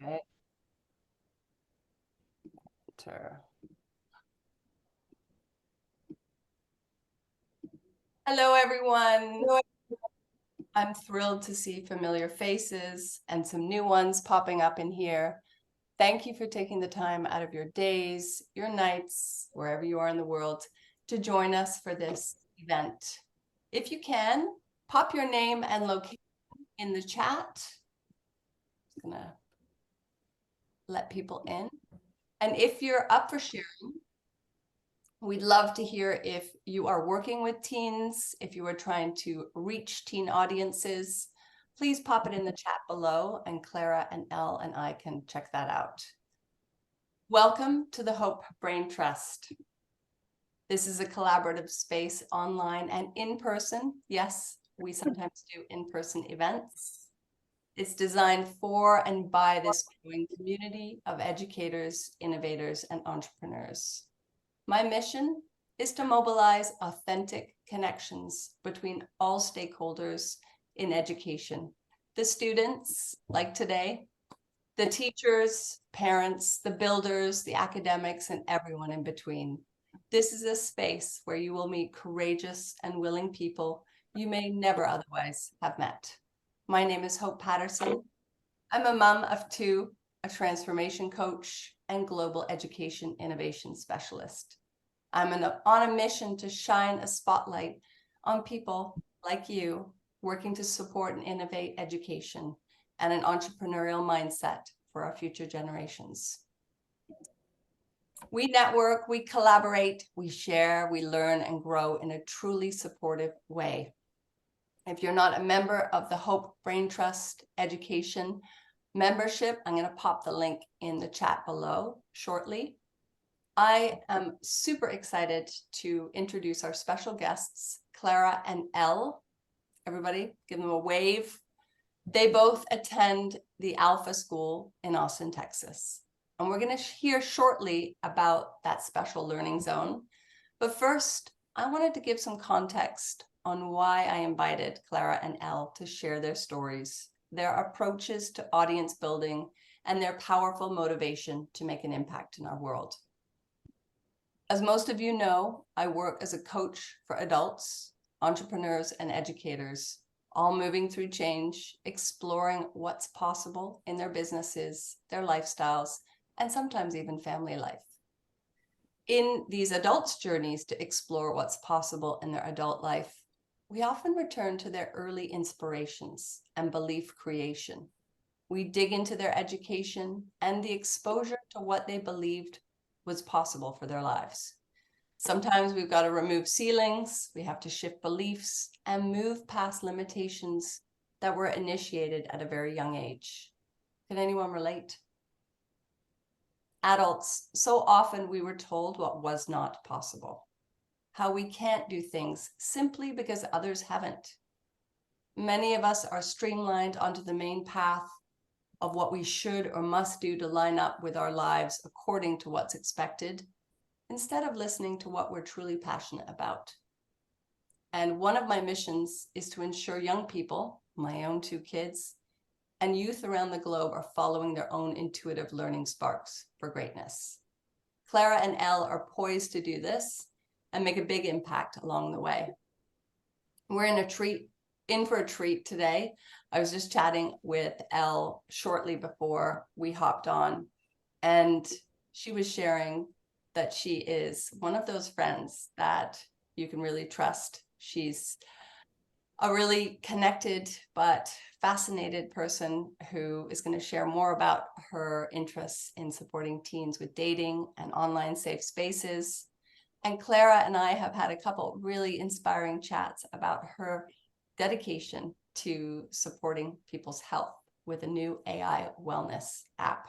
Okay. Enter. Hello, everyone. I'm thrilled to see familiar faces and some new ones popping up in here. Thank you for taking the time out of your days, your nights, wherever you are in the world, to join us for this event. If you can, pop your name and location in the chat. I'm gonna let people in. And if you're up for sharing, we'd love to hear if you are working with teens, if you are trying to reach teen audiences. Please pop it in the chat below, and Clara and Elle and I can check that out. Welcome to the Hope Braintrust. This is a collaborative space online and in person. Yes, we sometimes do in-person events. It's designed for and by this growing community of educators, innovators, and entrepreneurs. My mission is to mobilize authentic connections between all stakeholders in education. The students, like today, the teachers, parents, the builders, the academics, and everyone in between. This is a space where you will meet courageous and willing people you may never otherwise have met. My name is Hope Patterson. I'm a mom of two, a transformation coach, and global education innovation specialist. I'm on a mission to shine a spotlight on people like you working to support and innovate education and an entrepreneurial mindset for our future generations. We network, we collaborate, we share, we learn and grow in a truly supportive way. If you're not a member of the Hope Braintrust Education membership, I'm going to pop the link in the chat below shortly. I am super excited to introduce our special guests, Clara and Elle. Everybody, give them a wave. They both attend the Alpha School in Austin, Texas. And we're going to hear shortly about that special learning zone. But first, I wanted to give some context on why I invited Clara and Elle to share their stories, their approaches to audience building, and their powerful motivation to make an impact in our world. As most of you know, I work as a coach for adults, entrepreneurs, and educators, all moving through change, exploring what's possible in their businesses, their lifestyles, and sometimes even family life. In these adults' journeys to explore what's possible in their adult life, we often return to their early inspirations and belief creation. We dig into their education and the exposure to what they believed was possible for their lives. Sometimes we've got to remove ceilings, we have to shift beliefs and move past limitations that were initiated at a very young age. Can anyone relate? Adults, so often we were told what was not possible, how we can't do things simply because others haven't. Many of us are streamlined onto the main path of what we should or must do to line up with our lives according to what's expected, instead of listening to what we're truly passionate about. And one of my missions is to ensure young people, my own two kids, and youth around the globe are following their own intuitive learning sparks for greatness. Clara and Elle are poised to do this and make a big impact along the way. We're in for a treat today. I was just chatting with Elle shortly before we hopped on, and she was sharing that she is one of those friends that you can really trust. She's a really connected but fascinated person who is going to share more about her interests in supporting teens with dating and online safe spaces. And Clara and I have had a couple really inspiring chats about her dedication to supporting people's health with a new AI wellness app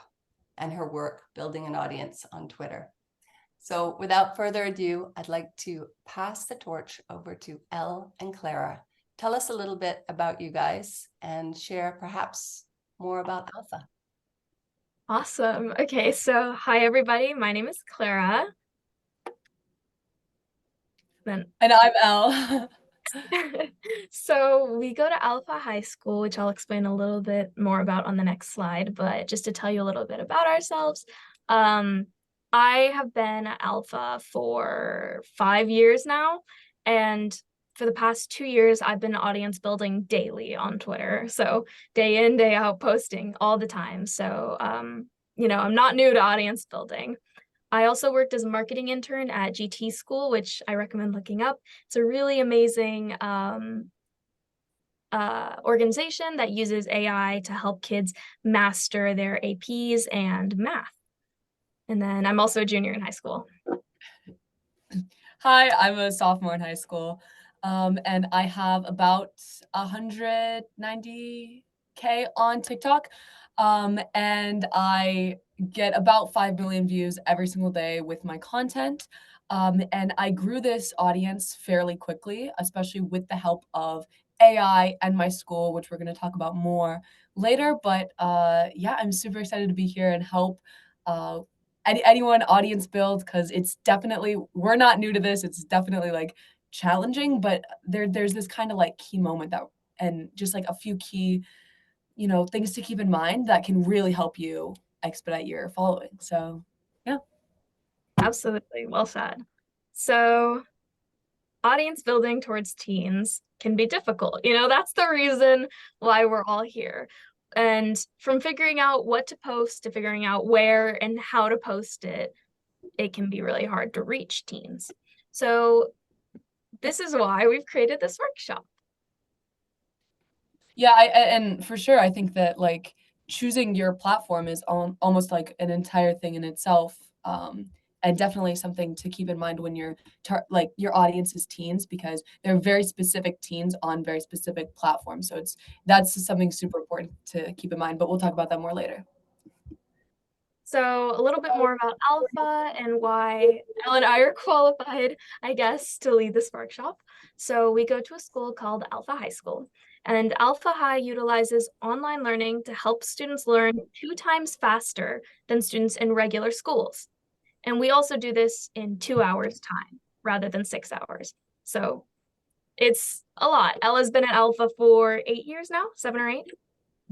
and her work building an audience on Twitter. So without further ado, I'd like to pass the torch over to Elle and Clara. Tell us a little bit about you guys and share perhaps more about Alpha. Awesome. Okay, so hi everybody. My name is Clara. And I'm Elle. So we go to Alpha High School, which I'll explain a little bit more about on the next slide, but just to tell you a little bit about ourselves, um, I have been at Alpha for 5 years now, and for the past 2 years, I've been audience building daily on Twitter. So day in, day out, posting all the time. So, I'm not new to audience building. I also worked as a marketing intern at GT School, which I recommend looking up. It's a really amazing organization that uses AI to help kids master their APs and math. And then I'm also a junior in high school. Hi, I'm a sophomore in high school, and I have about 190K on TikTok, and I get about 5 million views every single day with my content. And I grew this audience fairly quickly, especially with the help of AI and my school, which we're going to talk about more later. But yeah, I'm super excited to be here and help uh, anyone audience build, because it's definitely, we're not new to this, it's definitely like challenging, but there's this kind of like key moment that, and just like a few key things to keep in mind that can really help you expedite your following. So yeah. Absolutely. Well said. So audience building towards teens can be difficult. That's the reason why we're all here. And from figuring out what to post to figuring out where and how to post it, it can be really hard to reach teens. So this is why we've created this workshop. Yeah, and for sure, I think that like choosing your platform is almost like an entire thing in itself, and definitely something to keep in mind when you're like your audience is teens, because they're very specific teens on very specific platforms. So that's something super important to keep in mind. But we'll talk about that more later. So a little bit more about Alpha and why Elle and I are qualified, I guess, to lead this workshop. So we go to a school called Alpha High School, and Alpha High utilizes online learning to help students learn 2 times faster than students in regular schools. And we also do this in 2 hours time rather than 6 hours. So it's a lot. Ella's been at Alpha for 8 years now, 7 or 8.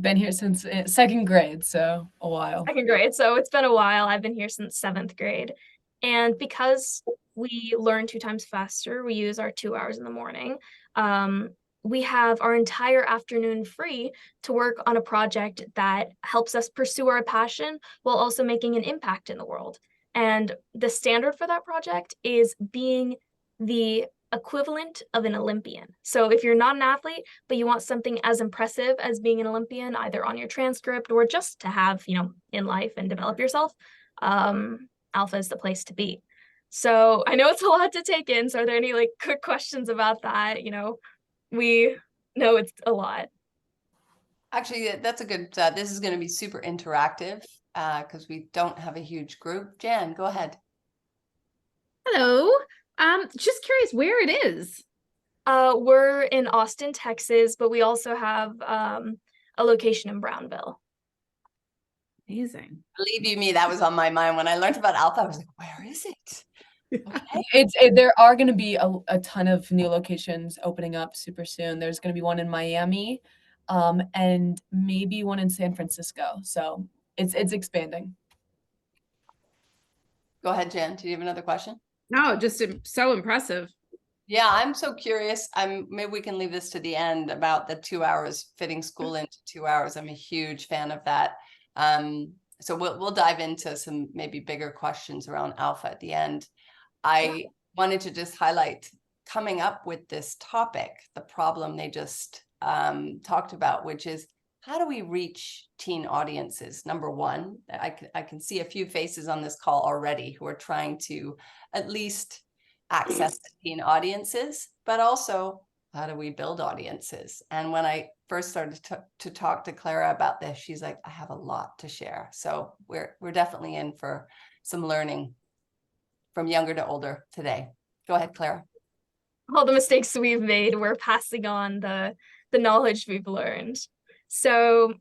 Been here since second grade, so a while. Second grade. So it's been a while. I've been here since 7th grade. And because we learn 2 times faster, we use our 2 hours in the morning. We have our entire afternoon free to work on a project that helps us pursue our passion while also making an impact in the world. And the standard for that project is being the equivalent of an Olympian. So if you're not an athlete, but you want something as impressive as being an Olympian, either on your transcript or just to have, in life and develop yourself, Alpha is the place to be. So I know it's a lot to take in. So are there any like quick questions about that? We know it's a lot. Actually, that's a good, this is going to be super interactive because we don't have a huge group. Jan, go ahead. Hello. Just curious where it is. We're in Austin, Texas, but we also have a location in Brownville. Amazing. Believe you me, that was on my mind when I learned about Alpha. I was like, where is it? Okay. There are going to be a ton of new locations opening up super soon. There's going to be one in Miami, and maybe one in San Francisco. So it's expanding. Go ahead, Jan. Do you have another question? No, just so impressive. Yeah, I'm so curious. Maybe we can leave this to the end about the 2 hours, fitting school into 2 hours. I'm a huge fan of that. So we'll dive into some maybe bigger questions around Alpha at the end. I wanted to just highlight coming up with this topic, the problem they just talked about, which is how do we reach teen audiences? Number one, I can see a few faces on this call already who are trying to at least access the teen audiences, but also how do we build audiences? And when I first started to talk to Clara about this, she's like, I have a lot to share. So we're definitely in for some learning from younger to older today. Go ahead, Clara. All the mistakes we've made, we're passing on the knowledge we've learned. So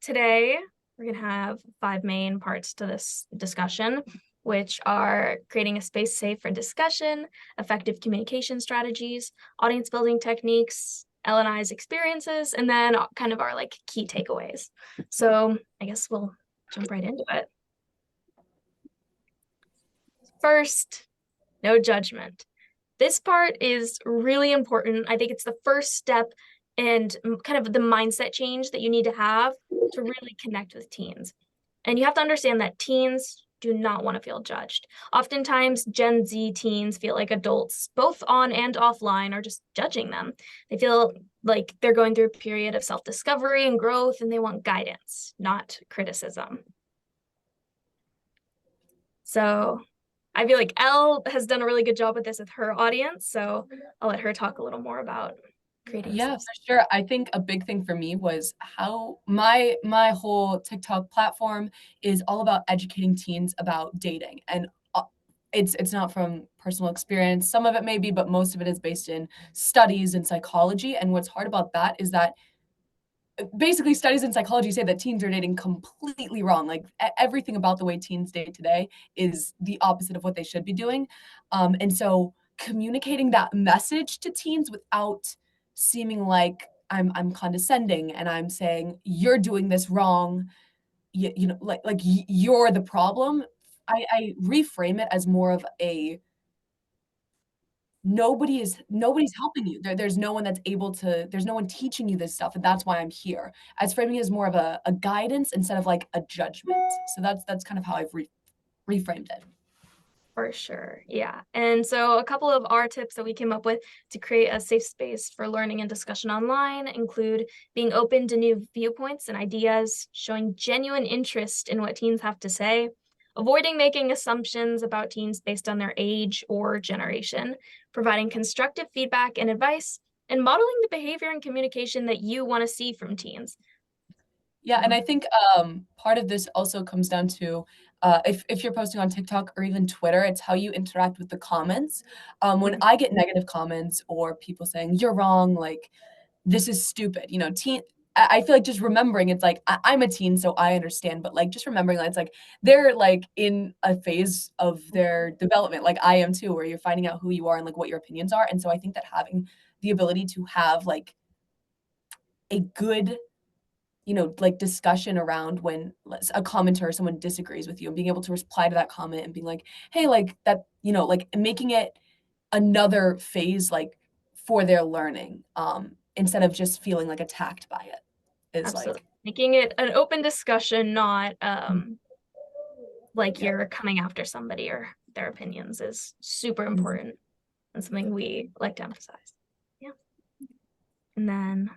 today we're going to have 5 main parts to this discussion. which are creating a space safe for discussion, effective communication strategies, audience building techniques, L&I's experiences, and then kind of our like key takeaways. So I guess we'll jump right into it. First, no judgment. This part is really important. I think it's the first step and kind of the mindset change that you need to have to really connect with teens. And you have to understand that teens do not want to feel judged. Oftentimes, Gen Z teens feel like adults, both on and offline, are just judging them. They feel like they're going through a period of self-discovery and growth, and they want guidance, not criticism. So I feel like Elle has done a really good job with this with her audience, so I'll let her talk a little more about creating. Yeah, for sure. I think a big thing for me was how my whole TikTok platform is all about educating teens about dating, and it's not from personal experience. Some of it may be, but most of it is based in studies and psychology. And what's hard about that is that basically studies in psychology say that teens are dating completely wrong. Like everything about the way teens date today is the opposite of what they should be doing. And so communicating that message to teens without seeming like I'm condescending and I'm saying you're doing this wrong, you know, you're the problem. I reframe it as more of a nobody's helping you. There's no one that's able to, there's no one teaching you this stuff, and that's why I'm here. As framing it as more of a guidance instead of like a judgment. So that's kind of how I've reframed it. For sure, yeah. And so a couple of our tips that we came up with to create a safe space for learning and discussion online include being open to new viewpoints and ideas, showing genuine interest in what teens have to say, avoiding making assumptions about teens based on their age or generation, providing constructive feedback and advice, and modeling the behavior and communication that you want to see from teens. Yeah, and I think part of this also comes down to if you're posting on TikTok or even Twitter, it's how you interact with the comments. When I get negative comments or people saying you're wrong, like this is stupid, you know, I feel like just remembering it's like I'm a teen, so I understand, but like just remembering that it's like they're like in a phase of their development, like I am too, where you're finding out who you are and like what your opinions are. And so I think that having the ability to have like a good, you know, like discussion around when a commenter or someone disagrees with you and being able to reply to that comment and being like, hey, like that, you know, like making it another phase like for their learning, instead of just feeling like attacked by it is Absolutely. like Making it an open discussion, not like Yep. you're coming after somebody or their opinions is super important and something we like to emphasize. Yeah. And then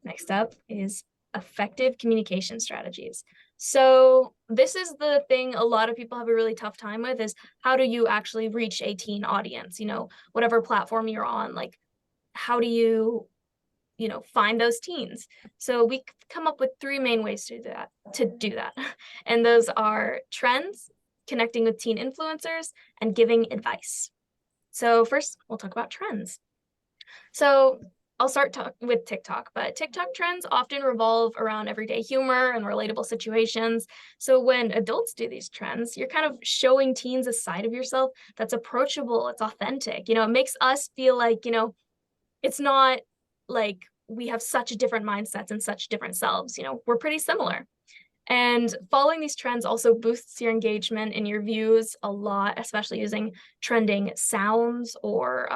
next up is effective communication strategies. So this is the thing a lot of people have a really tough time with, is how do you actually reach a teen audience? You know, whatever platform you're on, like how do you find those teens? So we come up with 3 main ways to do that. And those are trends, connecting with teen influencers, and giving advice. So first, we'll talk about trends. So I'll start with TikTok, but TikTok trends often revolve around everyday humor and relatable situations. So when adults do these trends, you're kind of showing teens a side of yourself that's approachable, it's authentic. You know, it makes us feel like, it's not like we have such different mindsets and such different selves. You know, we're pretty similar. And following these trends also boosts your engagement and your views a lot, especially using trending sounds or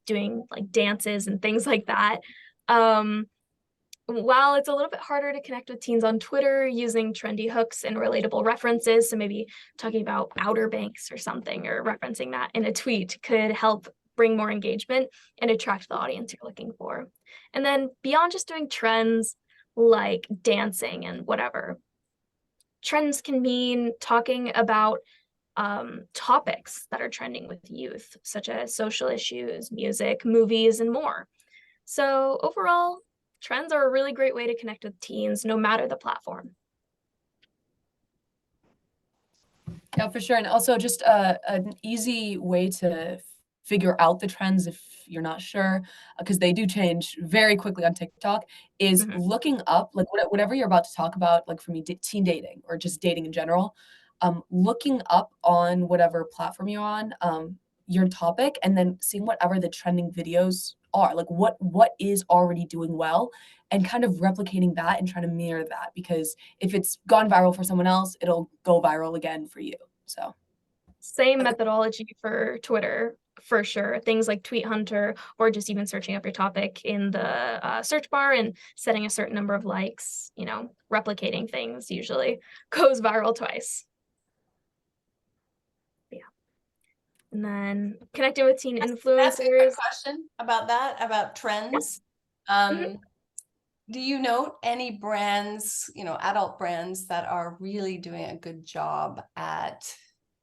doing like dances and things like that. While it's a little bit harder to connect with teens on Twitter using trendy hooks and relatable references, so maybe talking about Outer Banks or something, or referencing that in a tweet could help bring more engagement and attract the audience you're looking for. And then beyond just doing trends like dancing and whatever, trends can mean talking about topics that are trending with youth, such as social issues, music, movies, and more. So overall, trends are a really great way to connect with teens, no matter the platform. Yeah, for sure. And also just an easy way to figure out the trends if you're not sure, because they do change very quickly on TikTok, is looking up like whatever you're about to talk about, like for me, teen dating or just dating in general. looking up on whatever platform you're on, your topic, and then seeing whatever the trending videos are, like what is already doing well, and kind of replicating that and trying to mirror that, because if it's gone viral for someone else, it'll go viral again for you. So Same methodology for Twitter, for sure. Things like Tweet Hunter, or just even searching up your topic in the search bar and setting a certain number of likes, you know, replicating things usually goes viral twice. Yeah. And then connecting with teen Can I ask a quick influencers. question about that, about trends? Do you note any brands, you know, adult brands that are really doing a good job at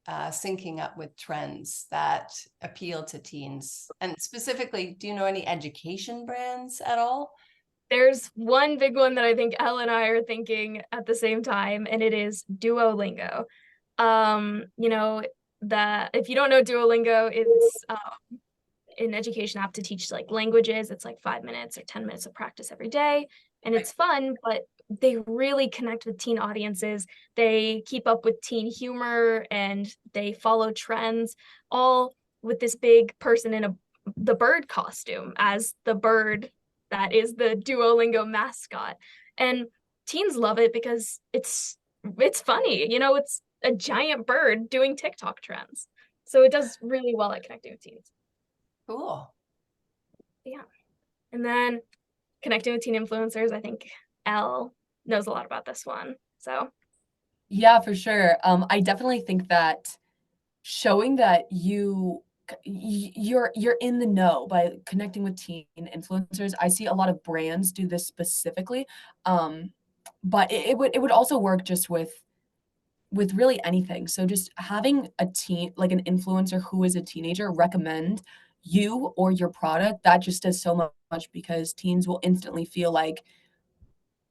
syncing up with trends that appeal to teens? And specifically, do you know any education brands at all? There's one big one that I think Elle and I are thinking at the same time, and it is Duolingo. You know, that if you don't know Duolingo, it's an education app to teach like languages. It's like 5 minutes or 10 minutes of practice every day, and it's fun, but they really connect with teen audiences. They keep up with teen humor and they follow trends, all with this big person in the bird costume as the bird that is the Duolingo mascot. And teens love it because it's funny, you know, it's a giant bird doing TikTok trends. So it does really well at connecting with teens. Cool. Yeah. And then connecting with teen influencers, I think Elle knows a lot about this one. So yeah, for sure. I definitely think that showing that you're in the know by connecting with teen influencers. I see a lot of brands do this specifically, but it would also work just with really anything. So just having a teen, like an influencer who is a teenager, recommend you or your product, that just does so much, because teens will instantly feel like,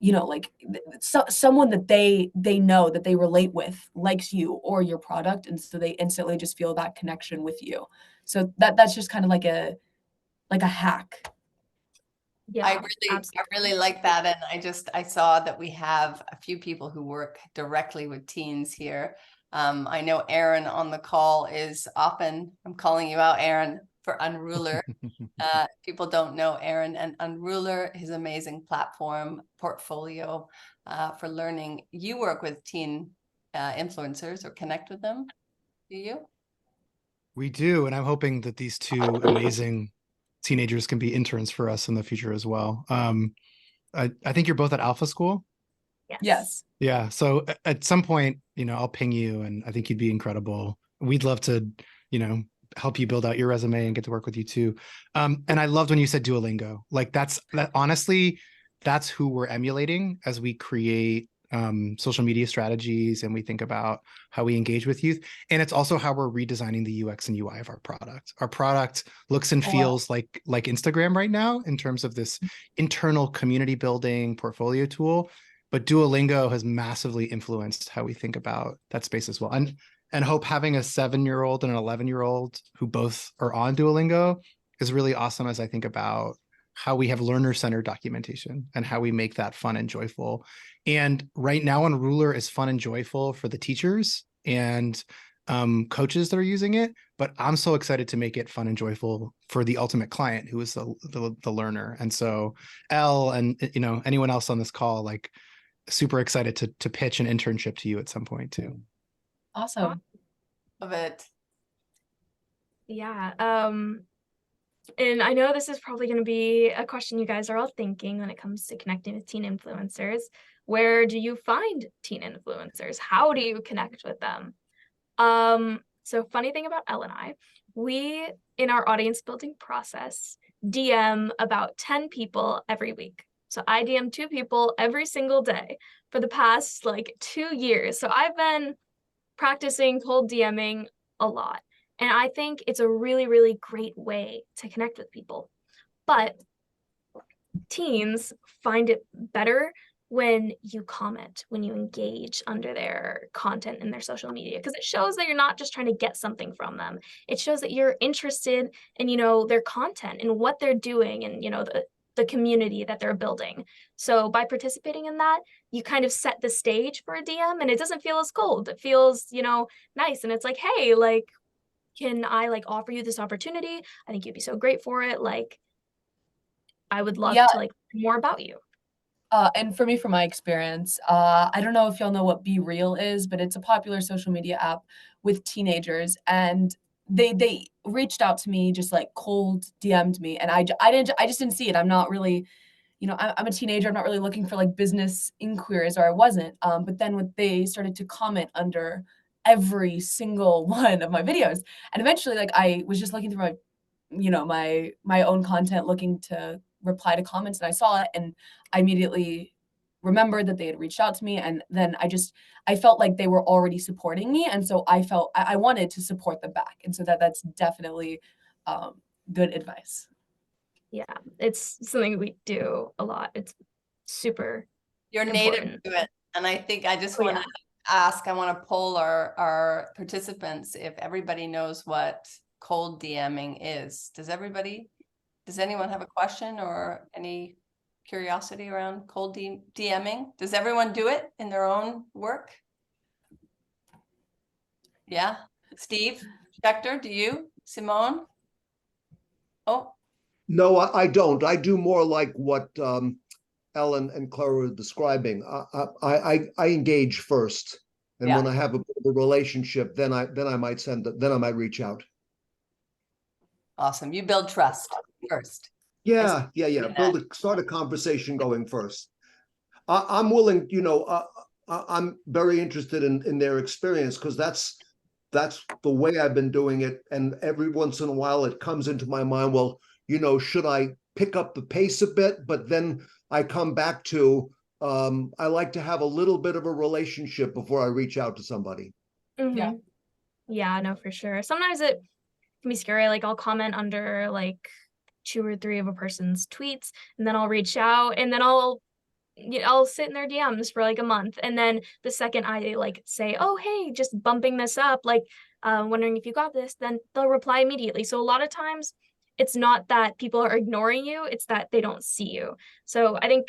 you know, like someone that they know, that they relate with, likes you or your product, and so they instantly just feel that connection with you. So that's just kind of like a hack. yeah, I absolutely. really like that. And I saw that we have a few people who work directly with teens here. I know Aaron on the call is often, I'm calling you out, Aaron, for Unruler. People don't know Aaron and Unruler, his amazing platform portfolio for learning. You work with teen influencers or connect with them, do you? We do, and I'm hoping that these two amazing teenagers can be interns for us in the future as well. I think you're both at Alpha School. Yes. Yeah. So at some point, you know, I'll ping you, and I think you'd be incredible. We'd love to, you know, help you build out your resume and get to work with you too. And I loved when you said Duolingo. Like that honestly, that's who we're emulating as we create social media strategies and we think about how we engage with youth. And it's also how we're redesigning the UX and UI of our product. Our product looks and feels like Instagram right now in terms of this internal community building portfolio tool. But Duolingo has massively influenced how we think about that space as well. And Hope, having a 7-year-old and an 11-year-old who both are on Duolingo is really awesome as I think about how we have learner-centered documentation and how we make that fun and joyful. And right now Unruler is fun and joyful for the teachers and coaches that are using it, but I'm so excited to make it fun and joyful for the ultimate client, who is the learner. And so Elle and, you know, anyone else on this call, like, super excited to pitch an internship to you at some point too. Awesome. Love it. Yeah. And I know this is probably going to be a question you guys are all thinking when it comes to connecting with teen influencers. Where do you find teen influencers? How do you connect with them? So funny thing about Elle and I, we, in our audience building process, DM about 10 people every week. So I DM 2 people every single day for the past like 2 years. So I've been practicing cold DMing a lot. And I think it's a really, really great way to connect with people. But teens find it better when you comment, when you engage under their content in their social media, because it shows that you're not just trying to get something from them. It shows that you're interested in, you know, their content and what they're doing and, you know, the community that they're building. So by participating in that, you kind of set the stage for a DM, and it doesn't feel as cold. It feels, you know, nice. And it's like, hey, like, can I like offer you this opportunity? I think you'd be so great for it. Like, I would love Yeah. to like learn more about you. And for me, from my experience, I don't know if y'all know what Be Real is, but it's a popular social media app with teenagers, and they reached out to me, just like cold DM'd me, and I just didn't see it. I'm not really, you know, I'm a teenager. I'm not really looking for like business inquiries, or I wasn't. But then when they started to comment under every single one of my videos, and eventually, like, I was just looking through my, you know, my own content, looking to reply to comments, and I saw it, and I immediately remembered that they had reached out to me, and then I felt like they were already supporting me, and so I felt I wanted to support them back, and so that's definitely good advice. Yeah, it's something we do a lot. It's super You're native important. to it. And I think I just Oh, want yeah. to ask, I want to poll our participants if everybody knows what cold DMing is. Does anyone have a question or any curiosity around cold DMing? Does everyone do it in their own work? Yeah. Steve Spector, do you? Simone? Oh, No, I don't. I do more like what Ellen and Clara were describing. I engage first, and Yeah. when I have a bit of a relationship, then I might then I might reach out. awesome. You build trust first. Yeah. that. Start a conversation going first. I'm willing, you know. I'm very interested in their experience, because that's the way I've been doing it. And every once in a while, it comes into my mind. Well, you know, should I pick up the pace a bit? But then I come back to I like to have a little bit of a relationship before I reach out to somebody. Yeah. Mhm. Yeah, no, for sure. Sometimes it can be scary. Like, I'll comment under like 2 or 3 of a person's tweets, and then I'll reach out, and then I'll sit in their DMs for like a month, and then the second I like say, oh hey, just bumping this up, like wondering if you got this, then they'll reply immediately. So a lot of times it's not that people are ignoring you, it's that they don't see you. So I think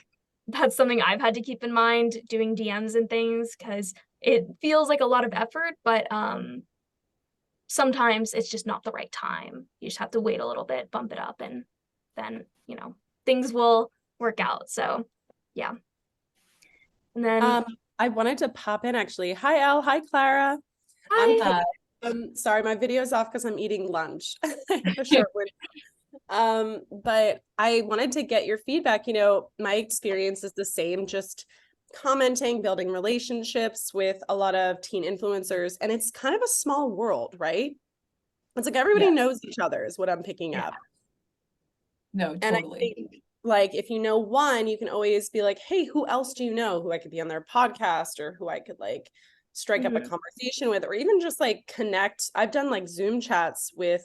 that's something I've had to keep in mind doing DMs and things, because it feels like a lot of effort, but sometimes it's just not the right time. You just have to wait a little bit, bump it up, and then, you know, things will work out. So yeah. And then I wanted to pop in actually. Hi, Elle. Hi, Clara. hi. Sorry, my video's off because I'm eating lunch. I have a short one. But I wanted to get your feedback. You know, my experience is the same, just commenting, building relationships with a lot of teen influencers. And it's kind of a small world, right? It's like everybody knows each other is what I'm picking up. No, And totally. I think, like, if you know one, you can always be like, hey, who else do you know who I could be on their podcast, or who I could like strike up a conversation with, or even just like connect. I've done like Zoom chats with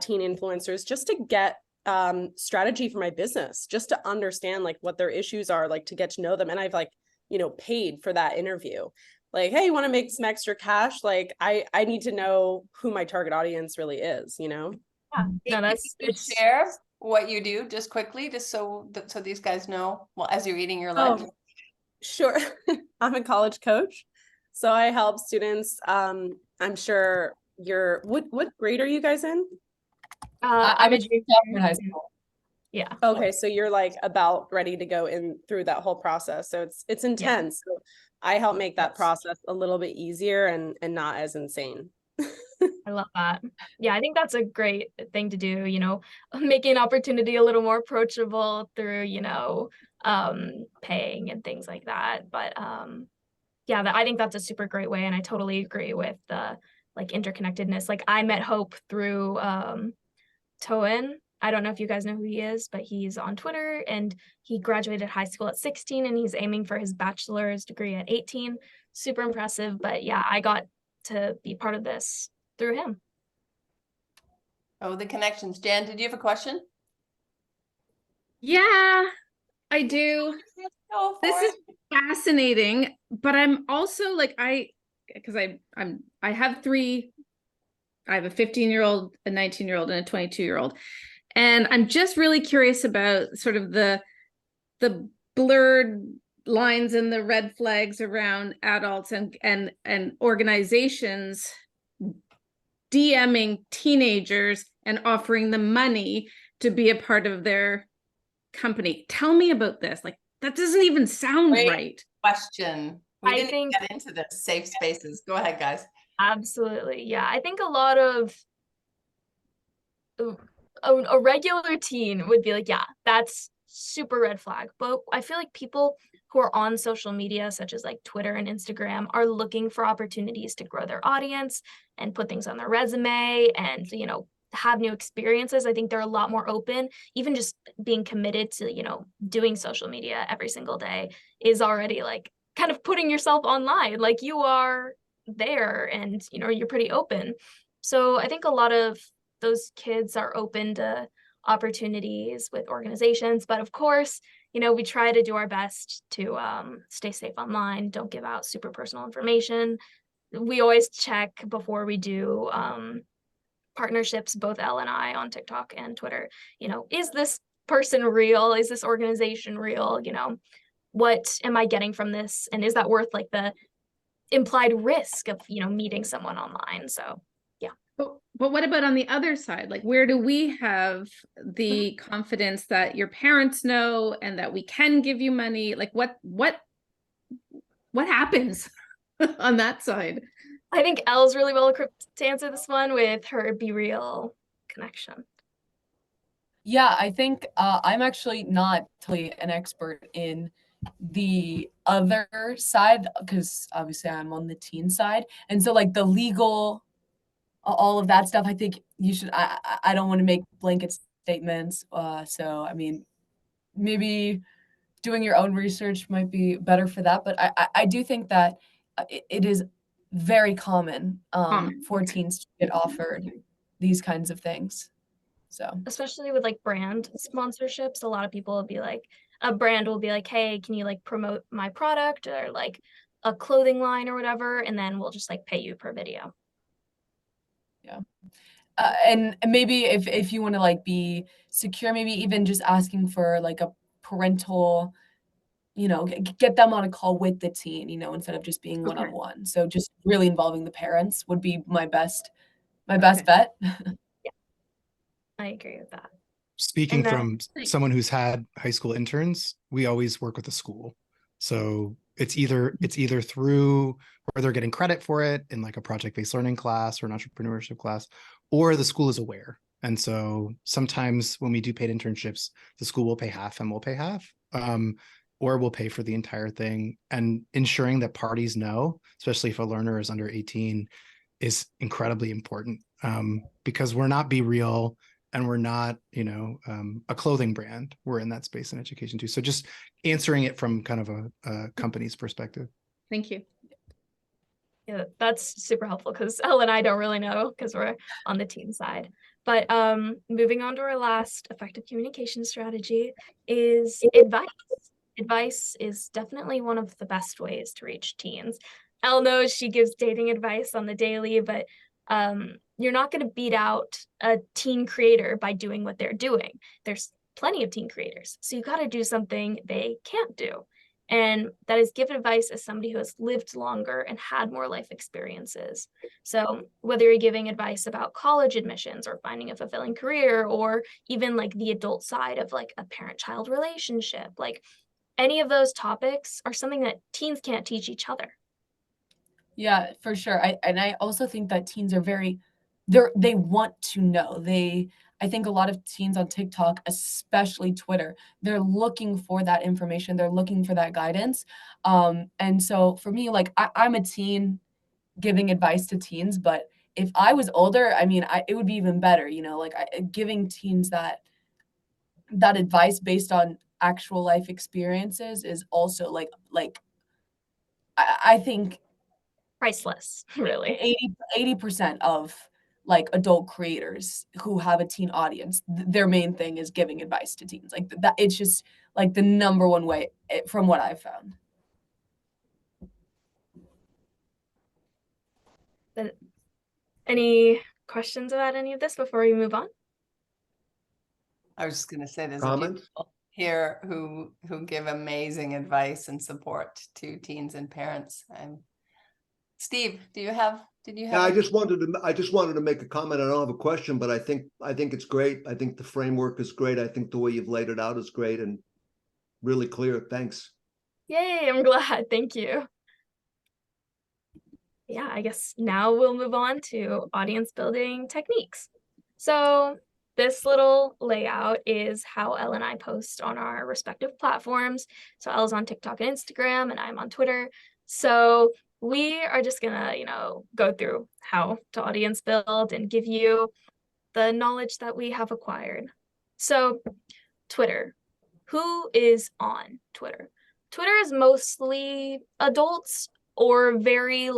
teen influencers just to get strategy for my business, just to understand like what their issues are, like to get to know them. And I've like, you know, paid for that interview. Like, hey, you want to make some extra cash? Like, I need to know who my target audience really is, you know? Yeah. No, If you could share what you do just quickly, just so these guys know, well, as you're eating your lunch. Oh, sure. I'm a college coach, so I help students. I'm sure what grade are you guys in? I'm a junior in high school. Yeah. Okay, so you're like about ready to go in through that whole process. So it's intense. So I help make that process a little bit easier and not as insane. I love that. Yeah, I think that's a great thing to do, you know, making opportunity a little more approachable through, you know, paying and things like that. But yeah, I think that's a super great way. And I totally agree with the like interconnectedness. Like, I met Hope through Toan. I don't know if you guys know who he is, but he's on Twitter, and he graduated high school at 16, and he's aiming for his bachelor's degree at 18. Super impressive. But yeah, I got to be part of this through him. Oh, the connections. Jan, did you have a question? Yeah, I do. Go for This it. is fascinating, but I'm also like, because I have 3. I have a 15-year-old, a 19-year-old, and a 22-year-old. And I'm just really curious about sort of the blurred lines and the red flags around adults and organizations DMing teenagers and offering them money to be a part of their company. Tell me about this. Like, that doesn't even sound Great right. question. We I didn't think- get into the safe spaces. Go ahead, guys. Absolutely. Yeah. I think a lot of a regular teen would be like, yeah, that's super red flag. But I feel like people who are on social media, such as like Twitter and Instagram, are looking for opportunities to grow their audience and put things on their resume and, have new experiences. I think they're a lot more open. Even just being committed to, doing social media every single day is already like kind of putting yourself online. Like you are there and, you're pretty open. So I think a lot of those kids are open to opportunities with organizations. But of course, we try to do our best to stay safe online, don't give out super personal information. We always check before we do partnerships, both Elle and I on TikTok and Twitter, is this person real? Is this organization real? What am I getting from this? And is that worth like the implied risk of, meeting someone online? So But what about on the other side? Like, where do we have the confidence that your parents know and that we can give you money? Like, what happens on that side? I think Elle's really well equipped to answer this one with her Be Real connection. Yeah, I think I'm actually not totally an expert in the other side because obviously I'm on the teen side. And so like the legal, all of that stuff, I think you should, I don't want to make blanket statements. So, I mean, maybe doing your own research might be better for that. But I do think that it is very common for teens to get offered these kinds of things. So Especially with like brand sponsorships, a lot of people will be like, a brand will be like, hey, can you like promote my product or like a clothing line or whatever? And then we'll just like pay you per video. Yeah. And maybe if you want to like be secure, maybe even just asking for like a parental, get them on a call with the teen, instead of just being one-on-one. So just really involving the parents would be my best bet. I agree with that. Speaking And then- from someone who's had high school interns, we always work with the school. So it's either through where they're getting credit for it in like a project-based learning class or an entrepreneurship class, or the school is aware. And so sometimes when we do paid internships, the school will pay half and we'll pay half, or we'll pay for the entire thing. And ensuring that parties know, especially if a learner is under 18, is incredibly important, because we're not Be Real and we're not, a clothing brand. We're in that space in education too. So just answering it from kind of a company's perspective. Thank you. Yeah, that's super helpful because Elle and I don't really know because we're on the teen side. But moving on to our last effective communication strategy is advice. Advice is definitely one of the best ways to reach teens. Elle knows she gives dating advice on the daily, but you're not going to beat out a teen creator by doing what they're doing. There's plenty of teen creators. So you got to do something they can't do. And that is give advice as somebody who has lived longer and had more life experiences. So whether you're giving advice about college admissions or finding a fulfilling career, or even like the adult side of like a parent-child relationship, like any of those topics are something that teens can't teach each other. Yeah, for sure. I also think that teens are they want to know. I think a lot of teens on TikTok, especially Twitter, they're looking for that information. They're looking for that guidance. And so for me, like I'm a teen giving advice to teens, but if I was older, I mean, it would be even better, giving teens that advice based on actual life experiences is also like I think Priceless, really. 80% of like adult creators who have a teen audience, their main thing is giving advice to teens. Like that, it's just like the number one way from what I've found. Any questions about any of this before we move on? I was just gonna say there's a few Comment? people here who give amazing advice and support to teens and parents. Steve, did you have Yeah, I just wanted to make a comment. I don't have a question, but I think it's great. I think the framework is great. I think the way you've laid it out is great and really clear. Thanks. Yay, I'm glad. Thank you. Yeah, I guess now we'll move on to audience building techniques. So this little layout is how Elle and I post on our respective platforms. So Elle's on TikTok and Instagram, and I'm on Twitter. So we are just gonna, go through how to audience build and give you the knowledge that we have acquired. So Twitter. Who is on Twitter? Twitter is mostly adults or very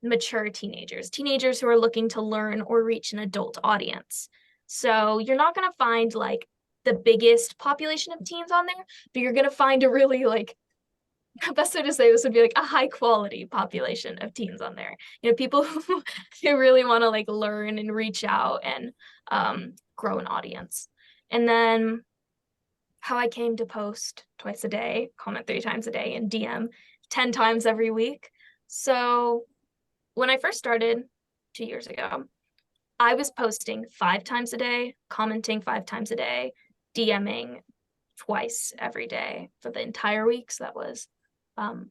mature teenagers who are looking to learn or reach an adult audience. So you're not going to find the biggest population of teens on there, but you're going to find a really the best way to say this would be a high quality population of teens on there. People who really want to learn and reach out and grow an audience. And then how I came to post twice a day, comment 3 times a day, and DM 10 times every week. So when I first started 2 years ago, I was posting 5 times a day, commenting 5 times a day, DMing twice every day for the entire week. So that was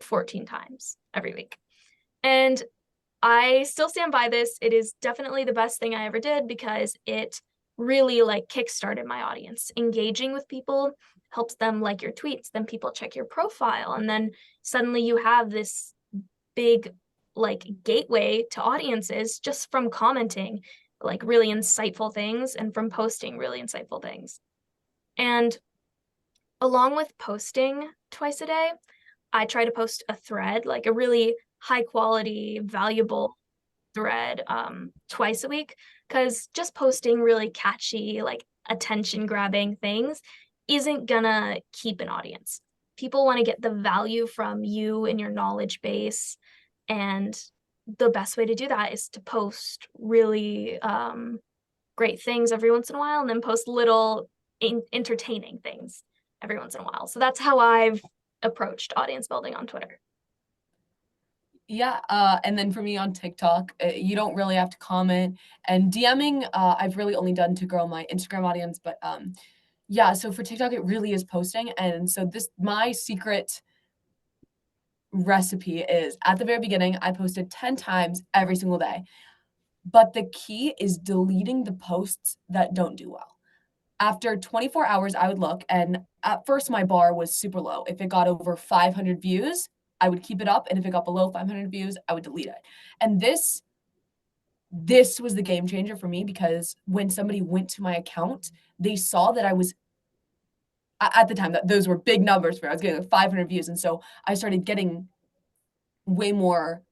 14 times every week. And I still stand by this. It is definitely the best thing I ever did because it really kickstarted my audience. Engaging with people helps them like your tweets, then people check your profile, and then suddenly you have this big gateway to audiences just from commenting really insightful things and from posting really insightful things. And along with posting twice a day, I try to post a thread, a really high quality, valuable thread twice a week, because just posting really catchy, attention grabbing things isn't gonna keep an audience. People want to get the value from you and your knowledge base. And the best way to do that is to post really great things every once in a while, and then post little entertaining things every once in a while. So that's how I've approached audience building on Twitter. Yeah, and then for me on TikTok, you don't really have to comment, and DMing, I've really only done to grow my Instagram audience, but yeah, so for TikTok, it really is posting. And so my secret recipe is at the very beginning, I posted 10 times every single day. But the key is deleting the posts that don't do well. After 24 hours, I would look, and at first my bar was super low. If it got over 500 views, I would keep it up. And if it got below 500 views, I would delete it. And this was the game changer for me, because when somebody went to my account, they saw that I was, at the time, that those were big numbers for me. I was getting 500 views. And so I started getting way more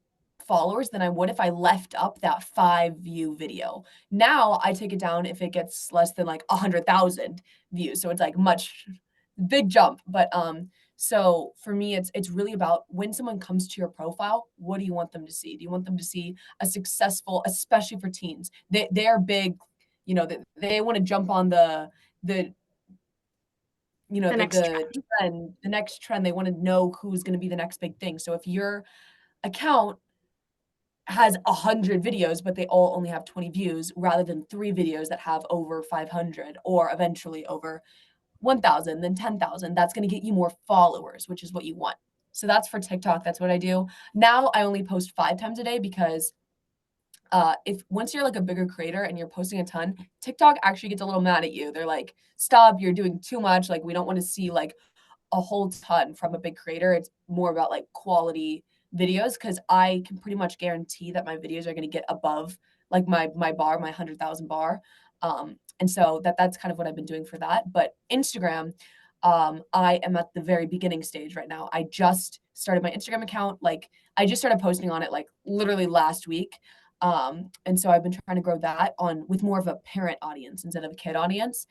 followers than I would if I left up that 5-view video. Now I take it down if it gets less than 100,000 views. So it's much big jump. But so for me, it's really about when someone comes to your profile, what do you want them to see? Do you want them to see a successful, especially for teens? They're big, they want to jump on the trend, the next trend. They want to know who's going to be the next big thing. So if your account has 100 videos, but they all only have 20 views, rather than 3 videos that have over 500 or eventually over 1,000, then 10,000, that's going to get you more followers, which is what you want. So that's for TikTok. That's what I do. Now I only post 5 times a day, because if once you're a bigger creator and you're posting a ton, TikTok actually gets a little mad at you. They're like, stop, you're doing too much. We don't want to see a whole ton from a big creator. It's more about quality videos, because I can pretty much guarantee that my videos are going to get above my bar, my 100,000 bar. And so that's kind of what I've been doing for that. But Instagram, I am at the very beginning stage right now. I just started my Instagram account. I just started posting on it literally last week. And so I've been trying to grow that with more of a parent audience instead of a kid audience.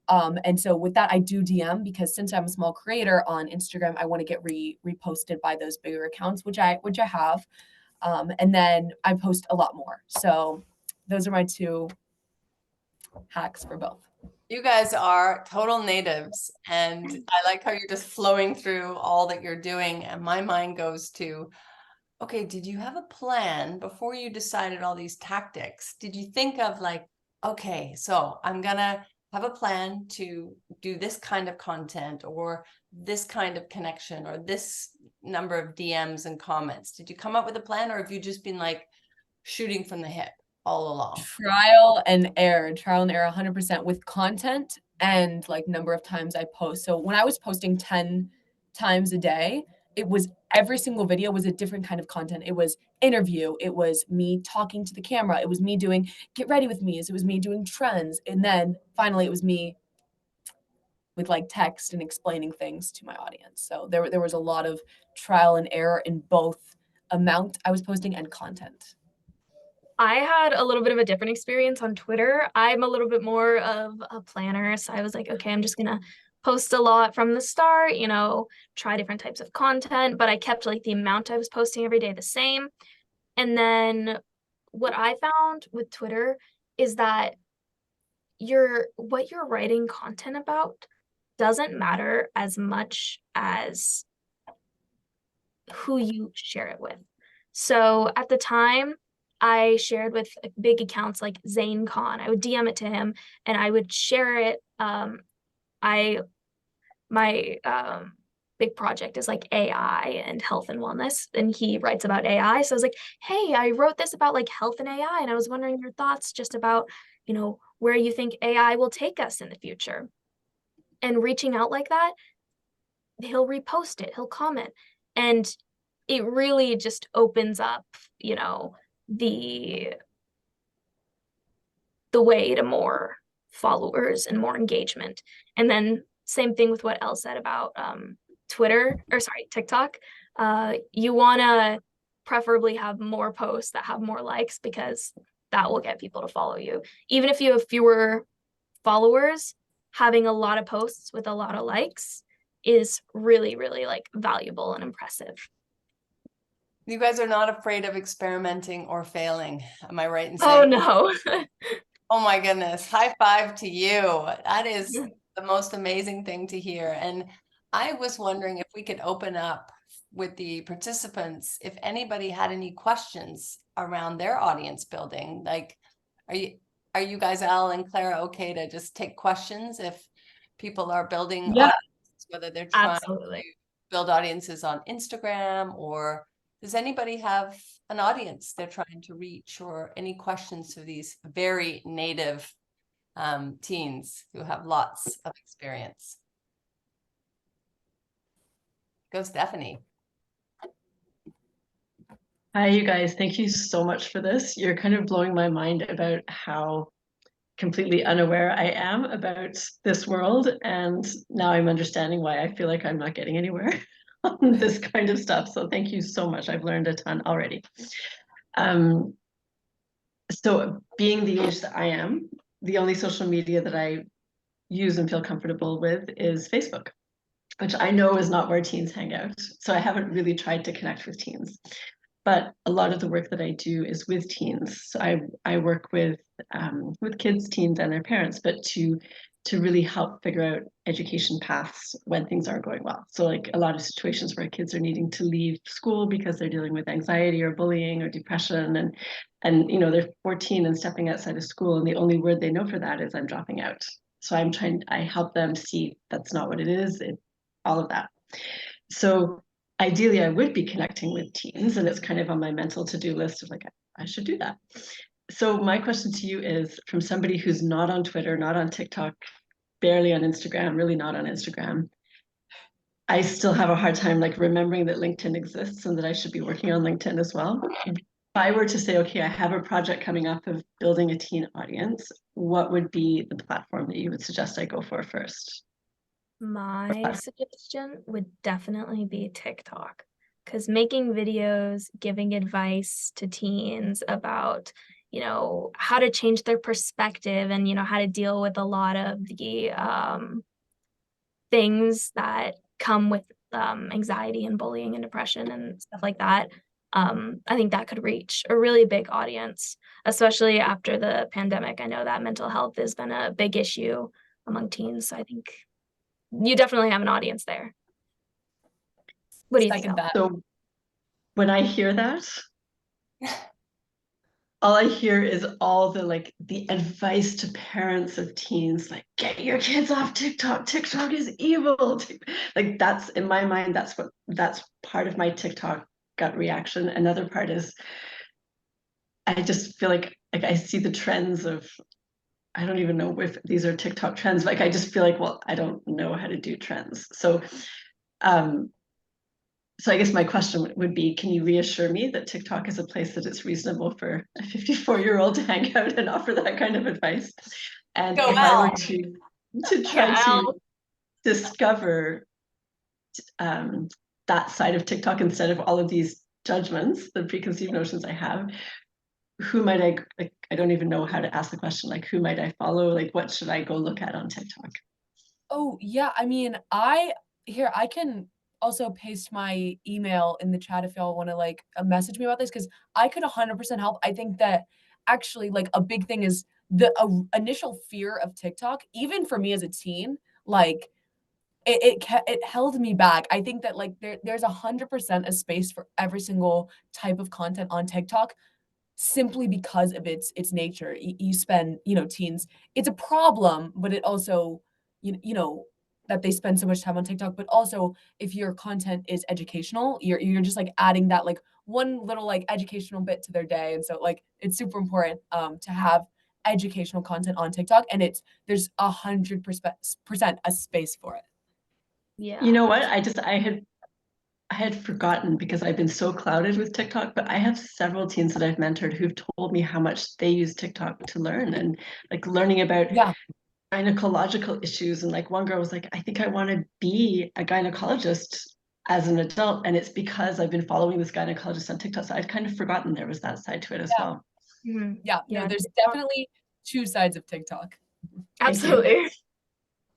And so with that, I do DM, because since I'm a small creator on Instagram, I want to get reposted by those bigger accounts, which I have. And then I post a lot more. So those are my 2 hacks for both. You guys are total natives, and I like how you're just flowing through all that you're doing. And my mind goes to, okay, did you have a plan before you decided all these tactics? Did you think of like, okay, so I'm gonna have a plan to do this kind of content or this kind of connection or this number of DMs and comments? Did you come up with a plan, or have you just been like shooting from the hip all along? Trial and error 100% with content and like number of times I post. So when I was posting 10 times a day, it was every single video was a different kind of content. It was interview, it was me talking to the camera, it was me doing get ready with me, it was me doing trends, and then finally it was me with like text and explaining things to my audience. So there was a lot of trial and error in both amount I was posting and content. I had a little bit of a different experience on Twitter. I'm a little bit more of a planner. So I was like, okay, I'm just gonna post a lot from the start, you know, try different types of content, but I kept like the amount I was posting every day the same. And then what I found with Twitter is that what you're writing content about doesn't matter as much as who you share it with. So at the time, I shared with big accounts like Zayn Khan. I would DM it to him and I would share it. My big project is like AI and health and wellness, and he writes about AI. So I was like, hey, I wrote this about like health and AI, and I was wondering your thoughts just about, you know, where you think AI will take us in the future. And reaching out like that, he'll repost it, he'll comment. And it really just opens up, you know, the way to more followers and more engagement. And then same thing with what Elle said about TikTok. You want to preferably have more posts that have more likes, because that will get people to follow you. Even if you have fewer followers, having a lot of posts with a lot of likes is really, really like valuable and impressive. You guys are not afraid of experimenting or failing. Am I right in Oh saying? no. Oh my goodness. High five to you. That is the most amazing thing to hear. And I was wondering if we could open up with the participants, if anybody had any questions around their audience building. Like, are you guys, Elle and Clara, okay to just take questions if people are building audiences, whether they're trying Absolutely. to build audiences on Instagram, or does anybody have an audience they're trying to reach, or any questions to these very native teens who have lots of experience? Go Stephanie. Hi, you guys. Thank you so much for this. You're kind of blowing my mind about how completely unaware I am about this world. And now I'm understanding why I feel like I'm not getting anywhere on this kind of stuff. So thank you so much. I've learned a ton already. So being the age that I am, the only social media that I use and feel comfortable with is Facebook, which I know is not where teens hang out. So I haven't really tried to connect with teens. But a lot of the work that I do is with teens. So I work with kids, teens, and their parents, but to really help figure out education paths when things aren't going well. So like a lot of situations where kids are needing to leave school because they're dealing with anxiety or bullying or depression, and you know they're 14 and stepping outside of school, and the only word they know for that is I'm dropping out. So I help them see that's not what it is, all of that. So ideally, I would be connecting with teens, and it's kind of on my mental to-do list of like, I should do that. So my question to you is, from somebody who's not on Twitter, not on TikTok, barely on Instagram, really not on Instagram, I still have a hard time like remembering that LinkedIn exists and that I should be working on LinkedIn as well. If I were to say, okay, I have a project coming up of building a teen audience, what would be the platform that you would suggest I go for first? My suggestion would definitely be TikTok, because making videos, giving advice to teens about, you know, how to change their perspective and, you know, how to deal with a lot of the things that come with anxiety and bullying and depression and stuff like that. I think that could reach a really big audience, especially after the pandemic. I know that mental health has been a big issue among teens. So I think you definitely have an audience there. What do you think? Second that. So when I hear that, all I hear is all the advice to parents of teens, like, get your kids off TikTok. TikTok is evil. Like, that's, in my mind, that's part of my TikTok gut reaction. Another part is I just feel like I see the trends of, I don't even know if these are TikTok trends. Like, I just feel like, well, I don't know how to do trends. So I guess my question would be, can you reassure me that TikTok is a place that it's reasonable for a 54-year-old to hang out and offer that kind of advice? And Go if I were Elle. to try to discover that side of TikTok instead of all of these judgments, the preconceived notions I have, who might I don't even know how to ask the question, like, who might I follow? Like, what should I go look at on TikTok? Oh, yeah. I mean, I can also paste my email in the chat if y'all want to like message me about this, because I could 100% help. I think that actually like a big thing is the initial fear of TikTok, even for me as a teen, like it held me back. I think that like there's 100% a space for every single type of content on TikTok, simply because of its nature. You spend, teens, it's a problem, but it also, that they spend so much time on TikTok. But also, if your content is educational, you're just like adding that like one little like educational bit to their day. And so like it's super important to have educational content on TikTok, and there's 100% a space for it. Yeah. You know what? I had forgotten because I've been so clouded with TikTok, but I have several teens that I've mentored who've told me how much they use TikTok to learn, and like learning about gynecological issues. And like one girl was like, I think I want to be a gynecologist as an adult. And it's because I've been following this gynecologist on TikTok. So I'd kind of forgotten there was that side to it as well. Mm-hmm. No, there's definitely two sides of TikTok. Absolutely.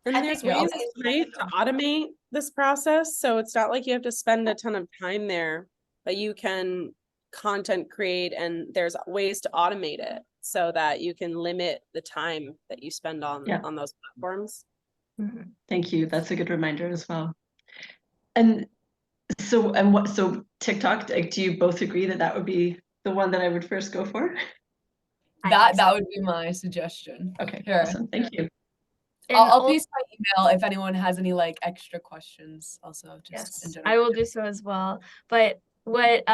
And there's ways to automate this process. So it's not like you have to spend a ton of time there, but you can content create, and there's ways to automate it so that you can limit the time that you spend on those platforms. Mm-hmm. Thank you. That's a good reminder as well. And so TikTok, do you both agree that would be the one that I would first go for? That would be my suggestion. Okay, sure. Awesome. Thank you. I'll paste my email if anyone has any like extra questions also, just in general. I will do so as well. But what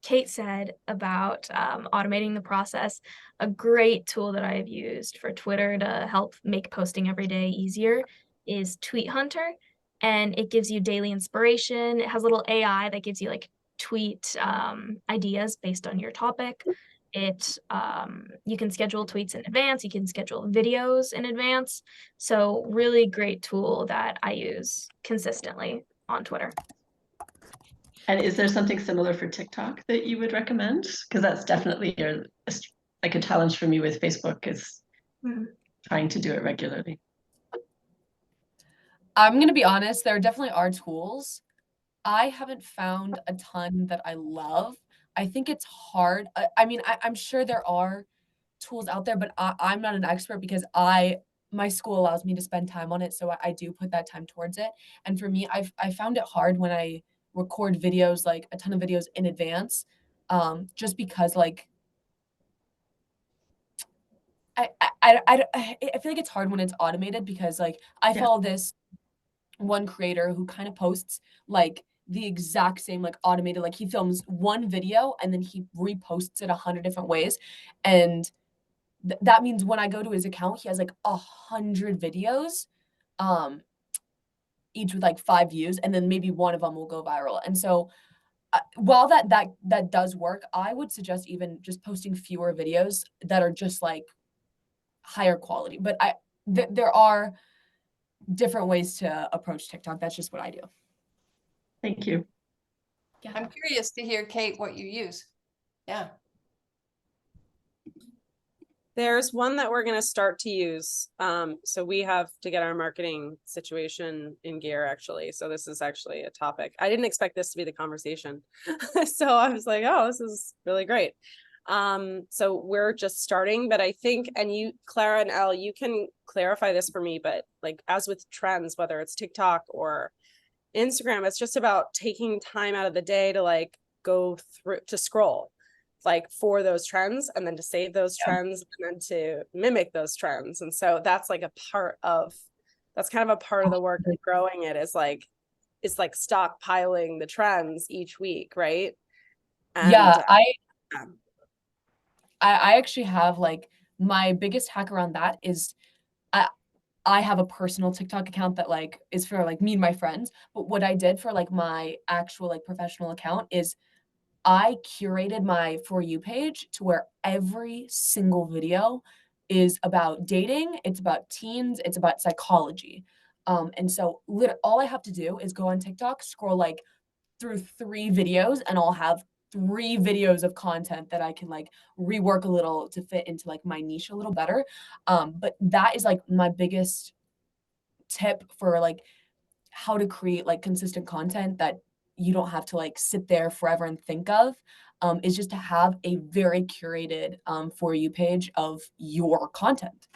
Kate said about automating the process, a great tool that I've used for Twitter to help make posting every day easier is Tweet Hunter. And it gives you daily inspiration. It has a little AI that gives you like tweet ideas based on your topic. You can schedule tweets in advance, you can schedule videos in advance. So really great tool that I use consistently on Twitter. And is there something similar for TikTok that you would recommend? Because that's definitely like a challenge for me with Facebook, is trying to do it regularly. I'm going to be honest, there definitely are tools. I haven't found a ton that I love. I think it's hard. I mean, I'm sure there are tools out there, but I'm not an expert because my school allows me to spend time on it. So I do put that time towards it. And for me, I found it hard when I record videos, like a ton of videos in advance, just because like, I feel like it's hard when it's automated, because like I follow this one creator who kind of posts like the exact same like automated, like he films one video and then he reposts it 100 different ways. And that means when I go to his account, he has like 100 videos, each with like 5 views, and then maybe one of them will go viral. And so while that does work, I would suggest even just posting fewer videos that are just like higher quality. But there are different ways to approach TikTok. That's just what I do. Thank you. Yeah. I'm curious to hear, Kate, what you use. Yeah. There's one that we're going to start to use. So we have to get our marketing situation in gear, actually. So this is actually a topic. I didn't expect this to be the conversation. So I was like, oh, this is really great. So we're just starting, but I think, and you, Clara and Elle, you can clarify this for me, but like as with trends, whether it's TikTok or Instagram, it's just about taking time out of the day to like go through, to scroll like for those trends, and then to save those trends, and then to mimic those trends. And so that's like a part of, that's kind of a part of the work of growing it, is like, it's like stockpiling the trends each week, right? And Yeah, yeah. I actually have like my biggest hack around that is I have a personal TikTok account that like is for like me and my friends. But what I did for like my actual like professional account is I curated my For You page to where every single video is about dating, it's about teens, it's about psychology. And so all I have to do is go on TikTok, scroll like through 3 videos, and I'll have 3 videos of content that I can like rework a little to fit into like my niche a little better. But that is like my biggest tip for like how to create like consistent content that you don't have to like sit there forever and think of, is just to have a very curated For You page of your content.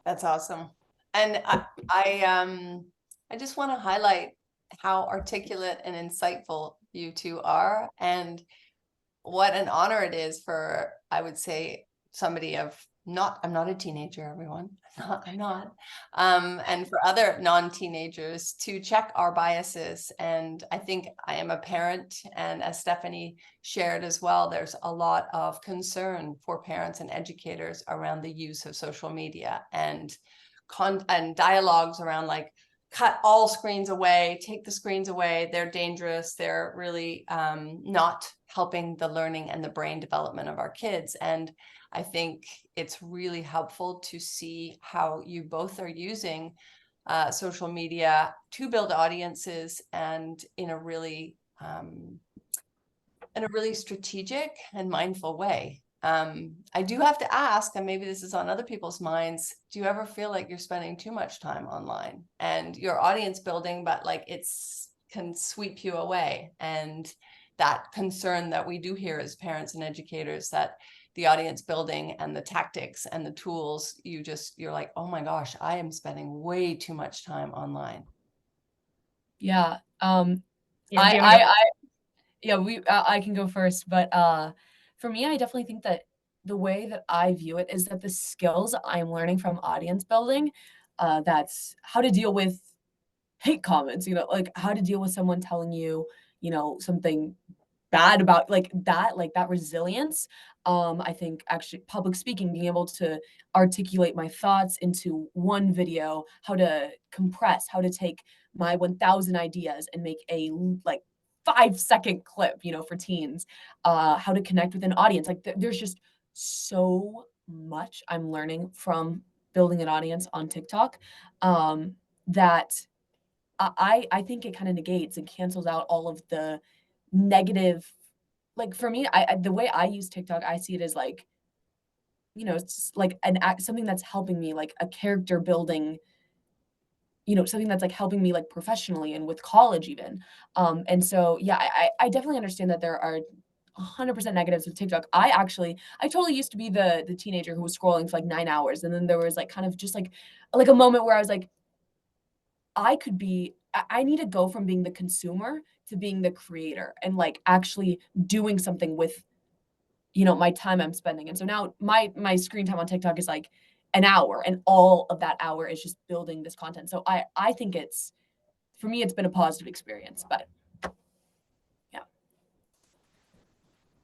That's awesome. And I just want to highlight how articulate and insightful you two are, and what an honor it is for, I would say, somebody of not, I'm not a teenager, everyone. I'm not. And for other non-teenagers to check our biases. And I think I am a parent, and as Stephanie shared as well, there's a lot of concern for parents and educators around the use of social media, and dialogues around like, cut all screens away, take the screens away, they're dangerous, they're really not helping the learning and the brain development of our kids. And I think it's really helpful to see how you both are using social media to build audiences, and in a really strategic and mindful way. I do have to ask, and maybe this is on other people's minds, do you ever feel like you're spending too much time online and your audience building, but like it's can sweep you away? And that concern that we do hear as parents and educators, that the audience building and the tactics and the tools, you're like, oh my gosh, I am spending way too much time online. Yeah. Yeah, do you wanna go? I can go first, but for me, I definitely think that the way that I view it is that the skills I'm learning from audience building, that's how to deal with hate comments, like how to deal with someone telling you, something bad about like that resilience. I think actually public speaking, being able to articulate my thoughts into one video, how to compress, how to take my 1,000 ideas and make a like 5-second clip, for teens, how to connect with an audience. Like there's just so much I'm learning from building an audience on TikTok, that I think it kind of negates and cancels out all of the negative. Like for me, the way I use TikTok, I see it as like, it's like something that's helping me, like a character building, something that's like helping me like professionally and with college even. And so yeah, I definitely understand that there are 100% negatives with TikTok. I totally used to be the teenager who was scrolling for like 9 hours, and then there was like kind of just like a moment where I was like, I need to go from being the consumer to being the creator, and like actually doing something with, my time I'm spending. And so now my screen time on TikTok is like an hour, and all of that hour is just building this content. So I think for me, it's been a positive experience, but yeah.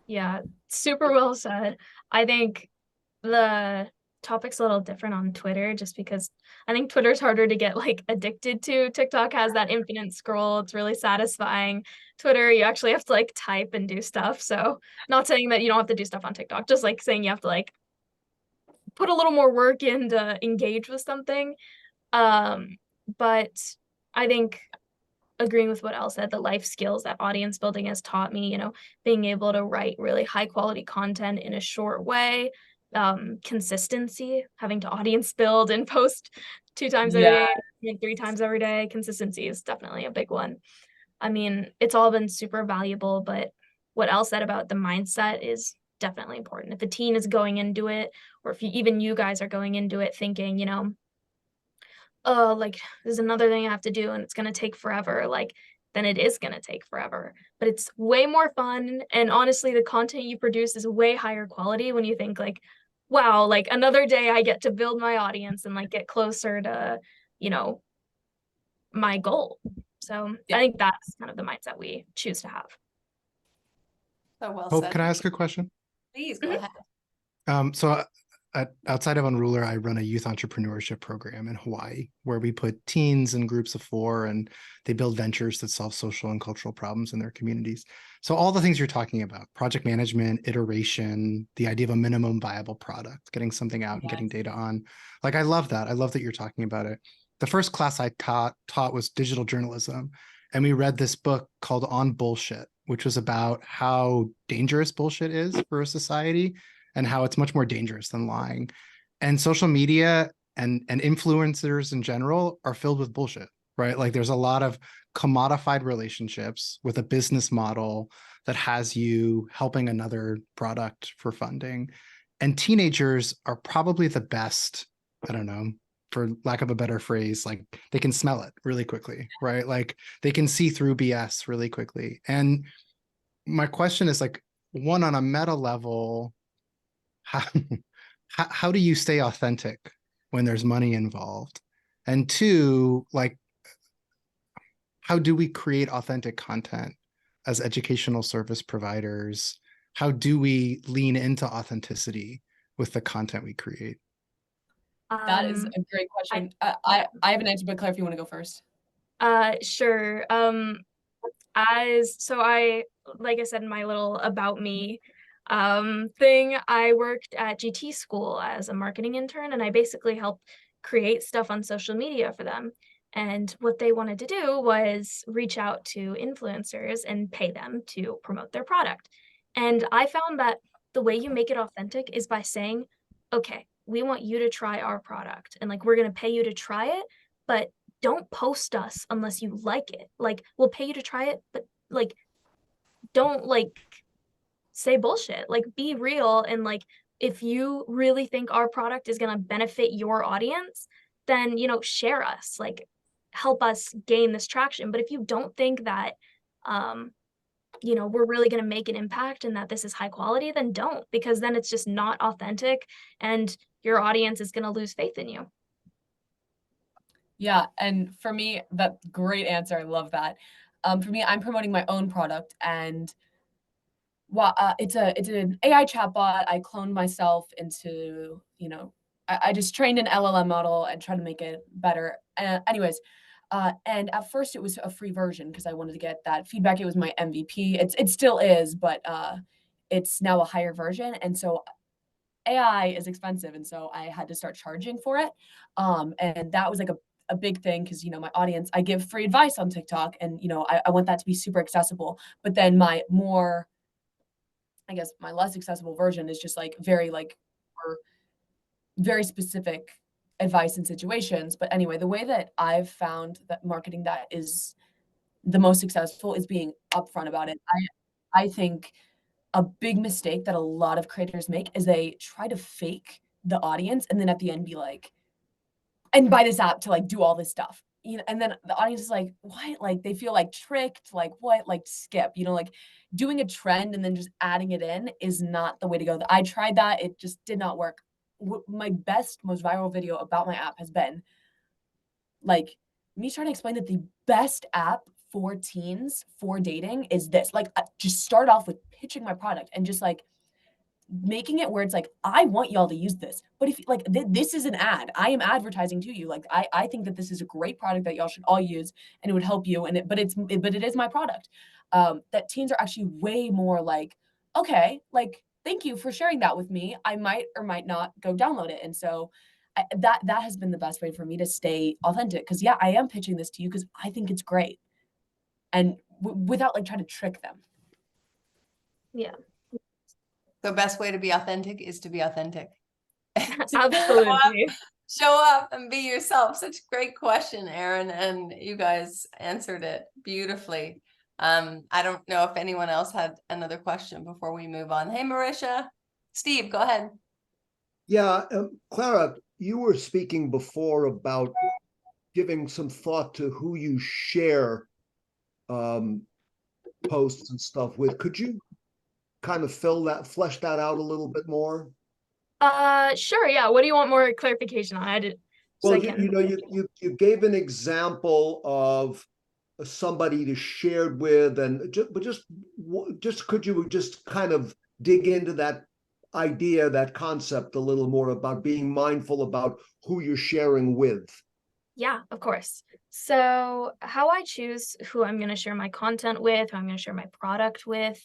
Yeah, super well said. I think the topic's a little different on Twitter, just because I think Twitter's harder to get like addicted to. TikTok has that infinite scroll. It's really satisfying. Twitter, you actually have to like type and do stuff. So not saying that you don't have to do stuff on TikTok, just like saying you have to like put a little more work in to engage with something. But I think agreeing with what Elle said, the life skills that audience building has taught me, being able to write really high quality content in a short way, consistency, having to audience build and post 2 times every day, and 3 times every day. Consistency is definitely a big one. I mean, it's all been super valuable, but what Elle said about the mindset is definitely important. If a teen is going into it, or if even you guys are going into it thinking, you know, oh, like there's another thing I have to do and it's going to take forever, like then it is going to take forever. But it's way more fun. And honestly, the content you produce is way higher quality when you think like, wow, like another day I get to build my audience and like get closer to, you know, my goal. So Yeah. I think that's kind of the mindset we choose to have. So well Hope, said. can I ask a question? Please go Mhm. ahead. So outside of Unruler, I run a youth entrepreneurship program in Hawaii where we put teens in groups of 4 and they build ventures that solve social and cultural problems in their communities. So all the things you're talking about, project management, iteration, the idea of a minimum viable product, getting something out and getting data on. Like, I love that. I love that you're talking about it. The first class I taught was digital journalism. And we read this book called On Bullshit, which was about how dangerous bullshit is for a society and how it's much more dangerous than lying. And social media and influencers in general are filled with bullshit, right? Like there's a lot of commodified relationships with a business model that has you helping another product for funding. And teenagers are probably the best, I don't know, for lack of a better phrase, like they can smell it really quickly, right? Like they can see through BS really quickly. And my question is like, one, on a meta level, how, how do you stay authentic when there's money involved? And 2, like, how do we create authentic content as educational service providers? How do we lean into authenticity with the content we create? That is a great question. I have an answer, but Claire, if you want to go first. Sure. Like I said in my little about me thing, I worked at GT school as a marketing intern, and I basically helped create stuff on social media for them. And what they wanted to do was reach out to influencers and pay them to promote their product. And I found that the way you make it authentic is by saying, okay, we want you to try our product, and like we're going to pay you to try it, but don't post us unless you like it. Like we'll pay you to try it, but like don't like say bullshit. Like be real, and like if you really think our product is going to benefit your audience, then you know, share us, like help us gain this traction. But if you don't think that you know, we're really going to make an impact and that this is high quality, then don't, because then it's just not authentic and your audience is going to lose faith in you. Yeah, and for me, that great answer. I love that. For me, I'm promoting my own product, and it's an AI chatbot. I cloned myself into, you know, I just trained an LLM model and tried to make it better. Anyways, and at first it was a free version because I wanted to get that feedback. It was my MVP. It still is, but it's now a higher version, and so AI is expensive, and so I had to start charging for it. And that was like a big thing because, you know, my audience, I give free advice on TikTok, and, you know, I want that to be super accessible. But then my more, I guess, my less accessible version is just like very very specific advice in situations. But anyway, the way that I've found that marketing that is the most successful is being upfront about it. I think a big mistake that a lot of creators make is they try to fake the audience and then at the end be like, and buy this app to like do all this stuff. You know, and then the audience is like, what? Like they feel like tricked, like what? Like skip, you know, like doing a trend and then just adding it in is not the way to go. I tried that, it just did not work. My best, most viral video about my app has been like me trying to explain that the best app for teens for dating is this. Like, just start off with pitching my product and just like making it where it's like, I want y'all to use this. But if like this is an ad, I am advertising to you. Like, I think that this is a great product that y'all should all use and it would help you. And but it is my product. That teens are actually way more like, okay, like, thank you for sharing that with me. I might or might not go download it. And so that has been the best way for me to stay authentic. Because yeah, I am pitching this to you because I think it's great, and without like trying to trick them. Yeah. The best way to be authentic is to be authentic. Absolutely. Show up and be yourself. Such a great question, Erin, and you guys answered it beautifully. I don't know if anyone else had another question before we move on. Hey, Marisha. Steve, go ahead. Yeah, Clara, you were speaking before about giving some thought to who you share posts and stuff with. Could you kind of flesh that out a little bit more? Sure, yeah. What do you want more clarification on? I did. Well, you gave an example of somebody to shared with, and just could you just kind of dig into that idea, that concept a little more about being mindful about who you're sharing with? Yeah, of course. So how I choose who I'm going to share my content with, who I'm going to share my product with,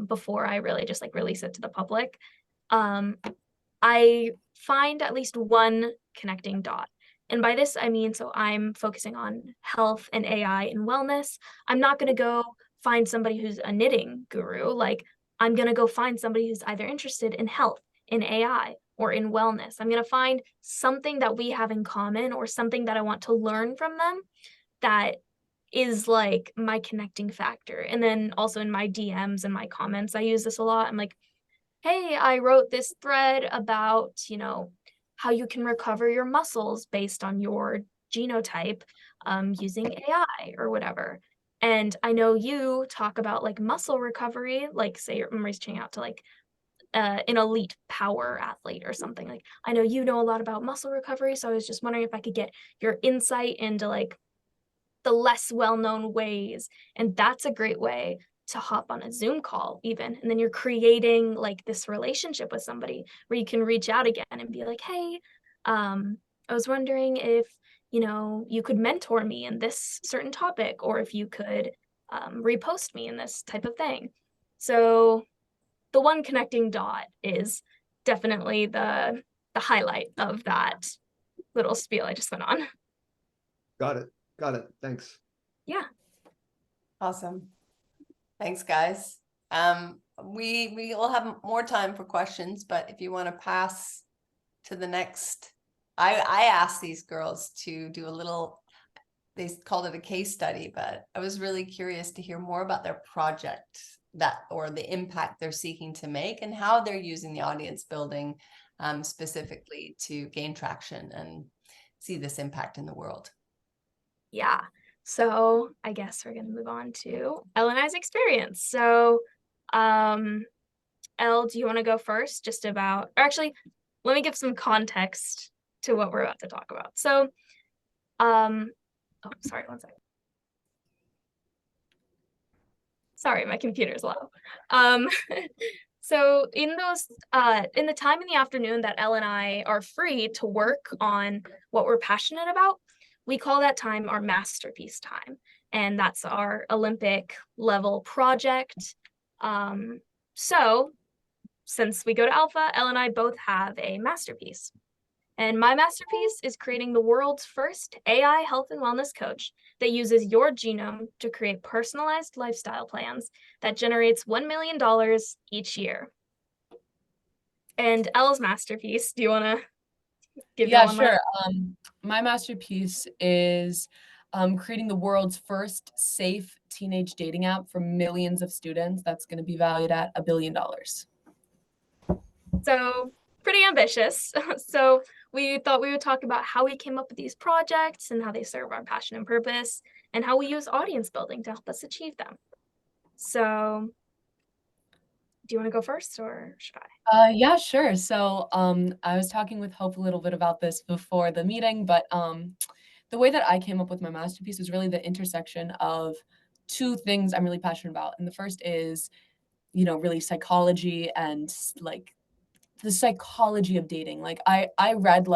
before I really just like release it to the public, I find at least one connecting dot. And by this, I mean, so I'm focusing on health and AI and wellness. I'm not going to go find somebody who's a knitting guru. Like, I'm going to go find somebody who's either interested in health, in AI, or in wellness. I'm going to find something that we have in common or something that I want to learn from them that is like my connecting factor. And then also in my DMs and my comments, I use this a lot. I'm like, hey, I wrote this thread about, how you can recover your muscles based on your genotype using AI or whatever. And I know you talk about like muscle recovery, like say I'm reaching out to like an elite power athlete or something. Like I know you know a lot about muscle recovery, so I was just wondering if I could get your insight into like the less well-known ways. And that's a great way to hop on a Zoom call even. And then you're creating like this relationship with somebody where you can reach out again and be like, hey, I was wondering if, you could mentor me in this certain topic, or if you could repost me in this type of thing. So the one connecting dot is definitely the highlight of that little spiel I just went on. Got it. Got it. Thanks. Yeah. Awesome. Thanks, guys. We will have more time for questions, but if you want to pass to the next, I asked these girls to do a little, they called it a case study, but I was really curious to hear more about their project or the impact they're seeking to make and how they're using the audience building specifically to gain traction and see this impact in the world. Yeah. So I guess we're going to move on to Elle and I's experience. So, Elle, do you want to go first just about, or actually, let me give some context to what we're about to talk about. So, oh, sorry, one second. Sorry, my computer's low. So in the time in the afternoon that Elle and I are free to work on what we're passionate about, we call that time our masterpiece time. And that's our Olympic level project. So since we go to Alpha, Elle and I both have a masterpiece. And my masterpiece is creating the world's first AI health and wellness coach that uses your genome to create personalized lifestyle plans that generates $1 million each year. And Elle's masterpiece, do you want to give Yeah, one sure. My masterpiece is creating the world's first safe teenage dating app for millions of students that's going to be valued at $1 billion. So pretty ambitious. So we thought we would talk about how we came up with these projects and how they serve our passion and purpose, and how we use audience building to help us achieve them. So do you want to go first, or should I? Yeah, sure. So I was talking with Hope a little bit about this before the meeting, but the way that I came up with my masterpiece was really the intersection of two things I'm really passionate about. And the first is, really psychology and like the psychology of dating. Like I read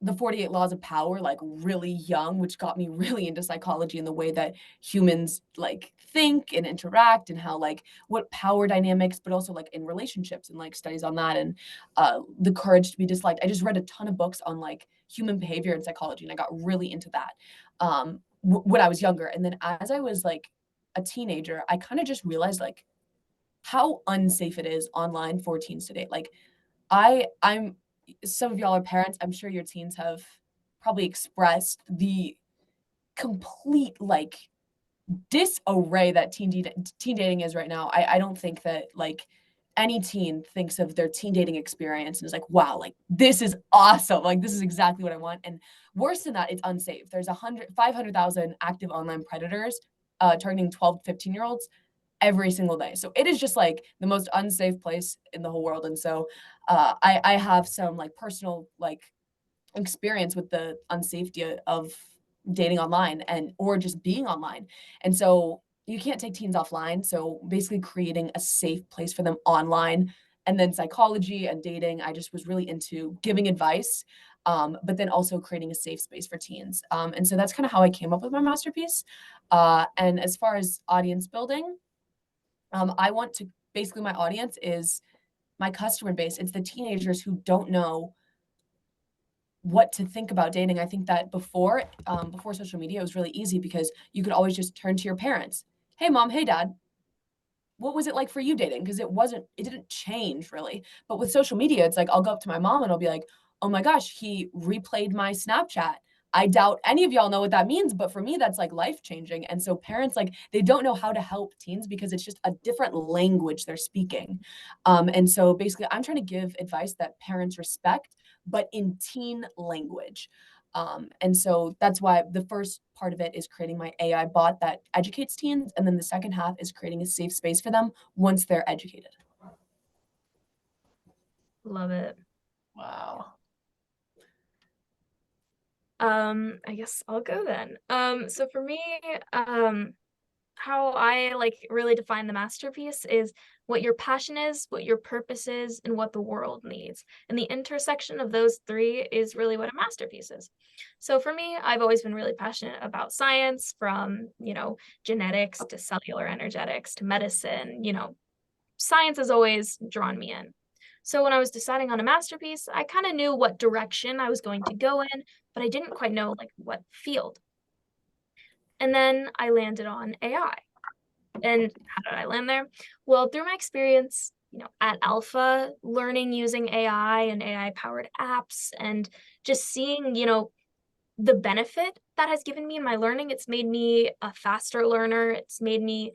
the 48 Laws of Power, like really young, which got me really into psychology and the way that humans like think and interact, and how like what power dynamics, but also like in relationships and like studies on that, and the courage to be disliked. I just read a ton of books on like human behavior and psychology, and I got really into that when I was younger. And then as I was like a teenager, I kind of just realized like how unsafe it is online for teens to date. Like I'm some of y'all are parents. I'm sure your teens have probably expressed the complete like disarray that teen dating is right now. I don't think that like any teen thinks of their teen dating experience and is like, wow, like this is awesome. Like this is exactly what I want. And worse than that, it's unsafe. There's 500,000 active online predators targeting 12 to 15-year-olds every single day. So it is just like the most unsafe place in the whole world. And so I have some like personal like experience with the unsafety of dating online and or just being online. And so you can't take teens offline. So basically creating a safe place for them online. And then psychology and dating, I just was really into giving advice, but then also creating a safe space for teens. And so that's kind of how I came up with my masterpiece. And as far as audience building, I want to basically my audience is my customer base. It's the teenagers who don't know what to think about dating. I think that before social media, it was really easy because you could always just turn to your parents. Hey, mom, hey, dad, what was it like for you dating? Because it didn't change really. But with social media, it's like I'll go up to my mom and I'll be like, oh my gosh, he replayed my Snapchat. I doubt any of y'all know what that means, but for me, that's like life changing. And so parents, like, they don't know how to help teens because it's just a different language they're speaking. And so basically, I'm trying to give advice that parents respect, but in teen language. And so that's why the first part of it is creating my AI bot that educates teens. And then the second half is creating a safe space for them once they're educated. Love it. Wow. I guess I'll go then. So for me, how I like really define the masterpiece is what your passion is, what your purpose is, and what the world needs. And the intersection of those three is really what a masterpiece is. So for me, I've always been really passionate about science, from, genetics to cellular energetics to medicine, science has always drawn me in. So when I was deciding on a masterpiece, I kind of knew what direction I was going to go in, but I didn't quite know like what field. And then I landed on AI. And how did I land there? Well, through my experience, at Alpha, learning using AI and AI powered apps, and just seeing, the benefit that has given me in my learning. It's made me a faster learner. It's made me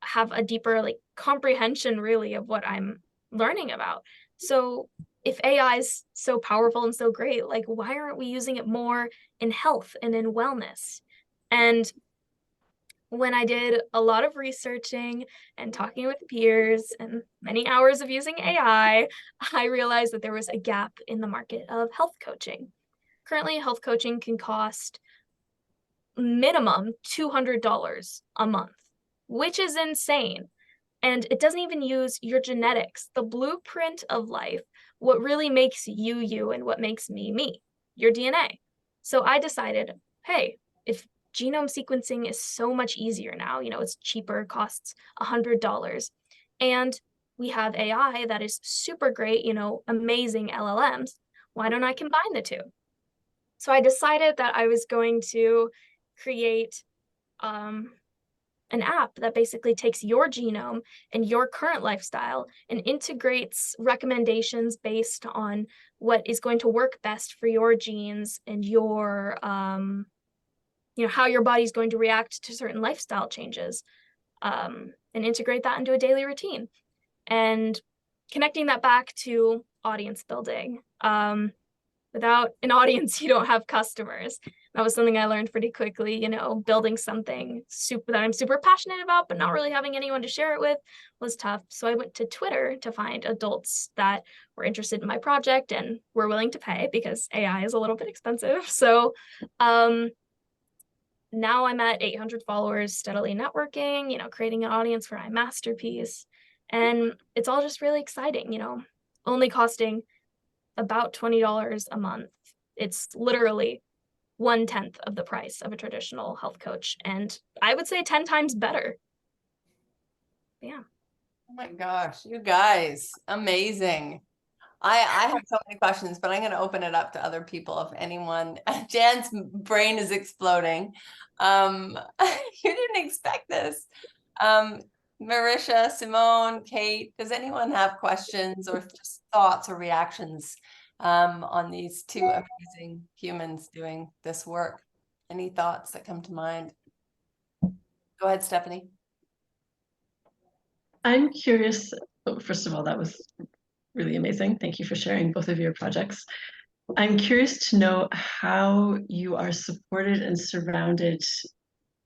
have a deeper like comprehension really of what I'm learning about. So if AI is so powerful and so great, like why aren't we using it more in health and in wellness? And when I did a lot of researching and talking with peers and many hours of using AI, I realized that there was a gap in the market of health coaching. Currently, health coaching can cost minimum $200 a month, which is insane. And it doesn't even use your genetics, the blueprint of life, what really makes you you and what makes me me, your DNA. So I decided, hey, if genome sequencing is so much easier now, it's cheaper, costs $100, and we have AI that is super great, amazing LLMs, why don't I combine the two? So I decided that I was going to create an app that basically takes your genome and your current lifestyle and integrates recommendations based on what is going to work best for your genes and your, how your body's going to react to certain lifestyle changes, and integrate that into a daily routine. And connecting that back to audience building. Without an audience, you don't have customers. That was something I learned pretty quickly, building something that I'm super passionate about, but not really having anyone to share it with was tough. So I went to Twitter to find adults that were interested in my project and were willing to pay, because AI is a little bit expensive. So now I'm at 800 followers, steadily networking, creating an audience for my masterpiece. And it's all just really exciting, only costing about $20 a month. It's literally 1/10 of the price of a traditional health coach. And I would say 10 times better. Yeah. Oh my gosh, you guys, amazing. I have so many questions, but I'm going to open it up to other people. If anyone, Jan's brain is exploding. You didn't expect this. Marisha, Simone, Kate, does anyone have questions or just thoughts or reactions on these two amazing humans doing this work? Any thoughts that come to mind? Go ahead, Stephanie. I'm curious. Oh, first of all, that was really amazing. Thank you for sharing both of your projects. I'm curious to know how you are supported and surrounded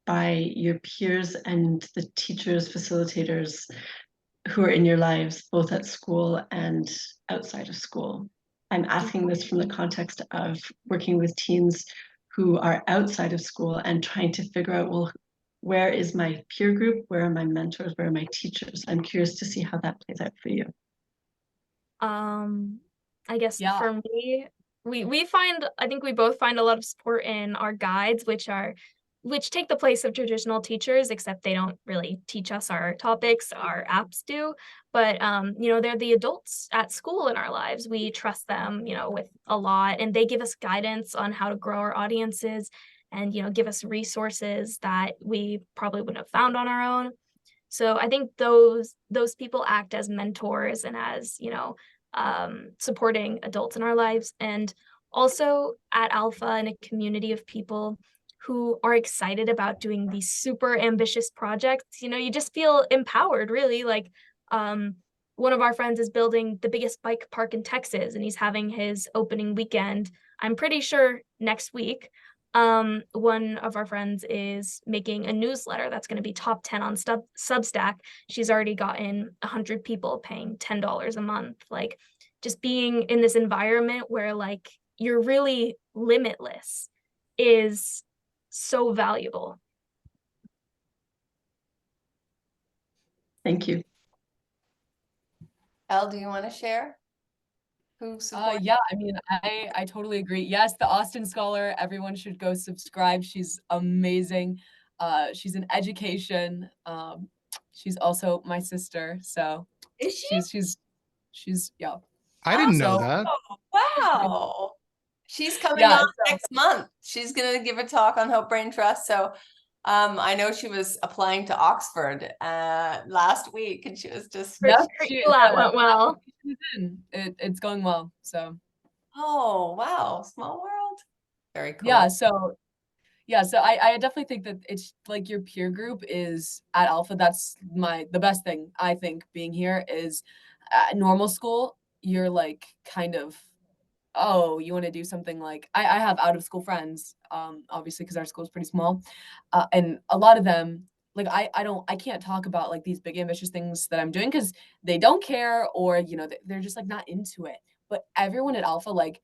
by your peers and the teachers, facilitators who are in your lives, both at school and outside of school. I'm asking this from the context of working with teens who are outside of school and trying to figure out, well, where is my peer group? Where are my mentors? Where are my teachers? I'm curious to see how that plays out for you. I guess Yeah. for me, we find, I think we both find a lot of support in our guides, which take the place of traditional teachers, except they don't really teach us our topics, our apps do. But you know, they're the adults at school in our lives. We trust them, you know, with a lot, and they give us guidance on how to grow our audiences and, you know, give us resources that we probably wouldn't have found on our own. So I think those people act as mentors and as, you know, supporting adults in our lives, and also at Alpha and a community of people who are excited about doing these super ambitious projects. You know, you just feel empowered, really. Like one of our friends is building the biggest bike park in Texas, and he's having his opening weekend, I'm pretty sure next week. One of our friends is making a newsletter that's going to be top 10 on Substack. She's already gotten 100 people paying $10 a month. Like, just being in this environment where like you're really limitless is so valuable. Thank you. Elle, do you want to share? Who supports? Yeah, I mean, I totally agree. Yes, the Austin Scholar, everyone should go subscribe. She's amazing. She's in education. She's also my sister. So Is she? she's yeah. I didn't know So- that. Oh, wow. She's coming Yeah, on so- next month. She's gonna give a talk on Hope Braintrust. So I know she was applying to Oxford last week, and she was just Yep, That went well. It's going well. So oh wow, small world. Very cool. yeah, so I definitely think that it's like your peer group is at Alpha. That's the best thing, I think, being here is at normal school, you're like kind of, oh, you want to do something like I have out of school friends, obviously because our school is pretty small. And a lot of them, like I can't talk about like these big ambitious things that I'm doing because they don't care, or you know, they're just like not into it. But everyone at Alpha, like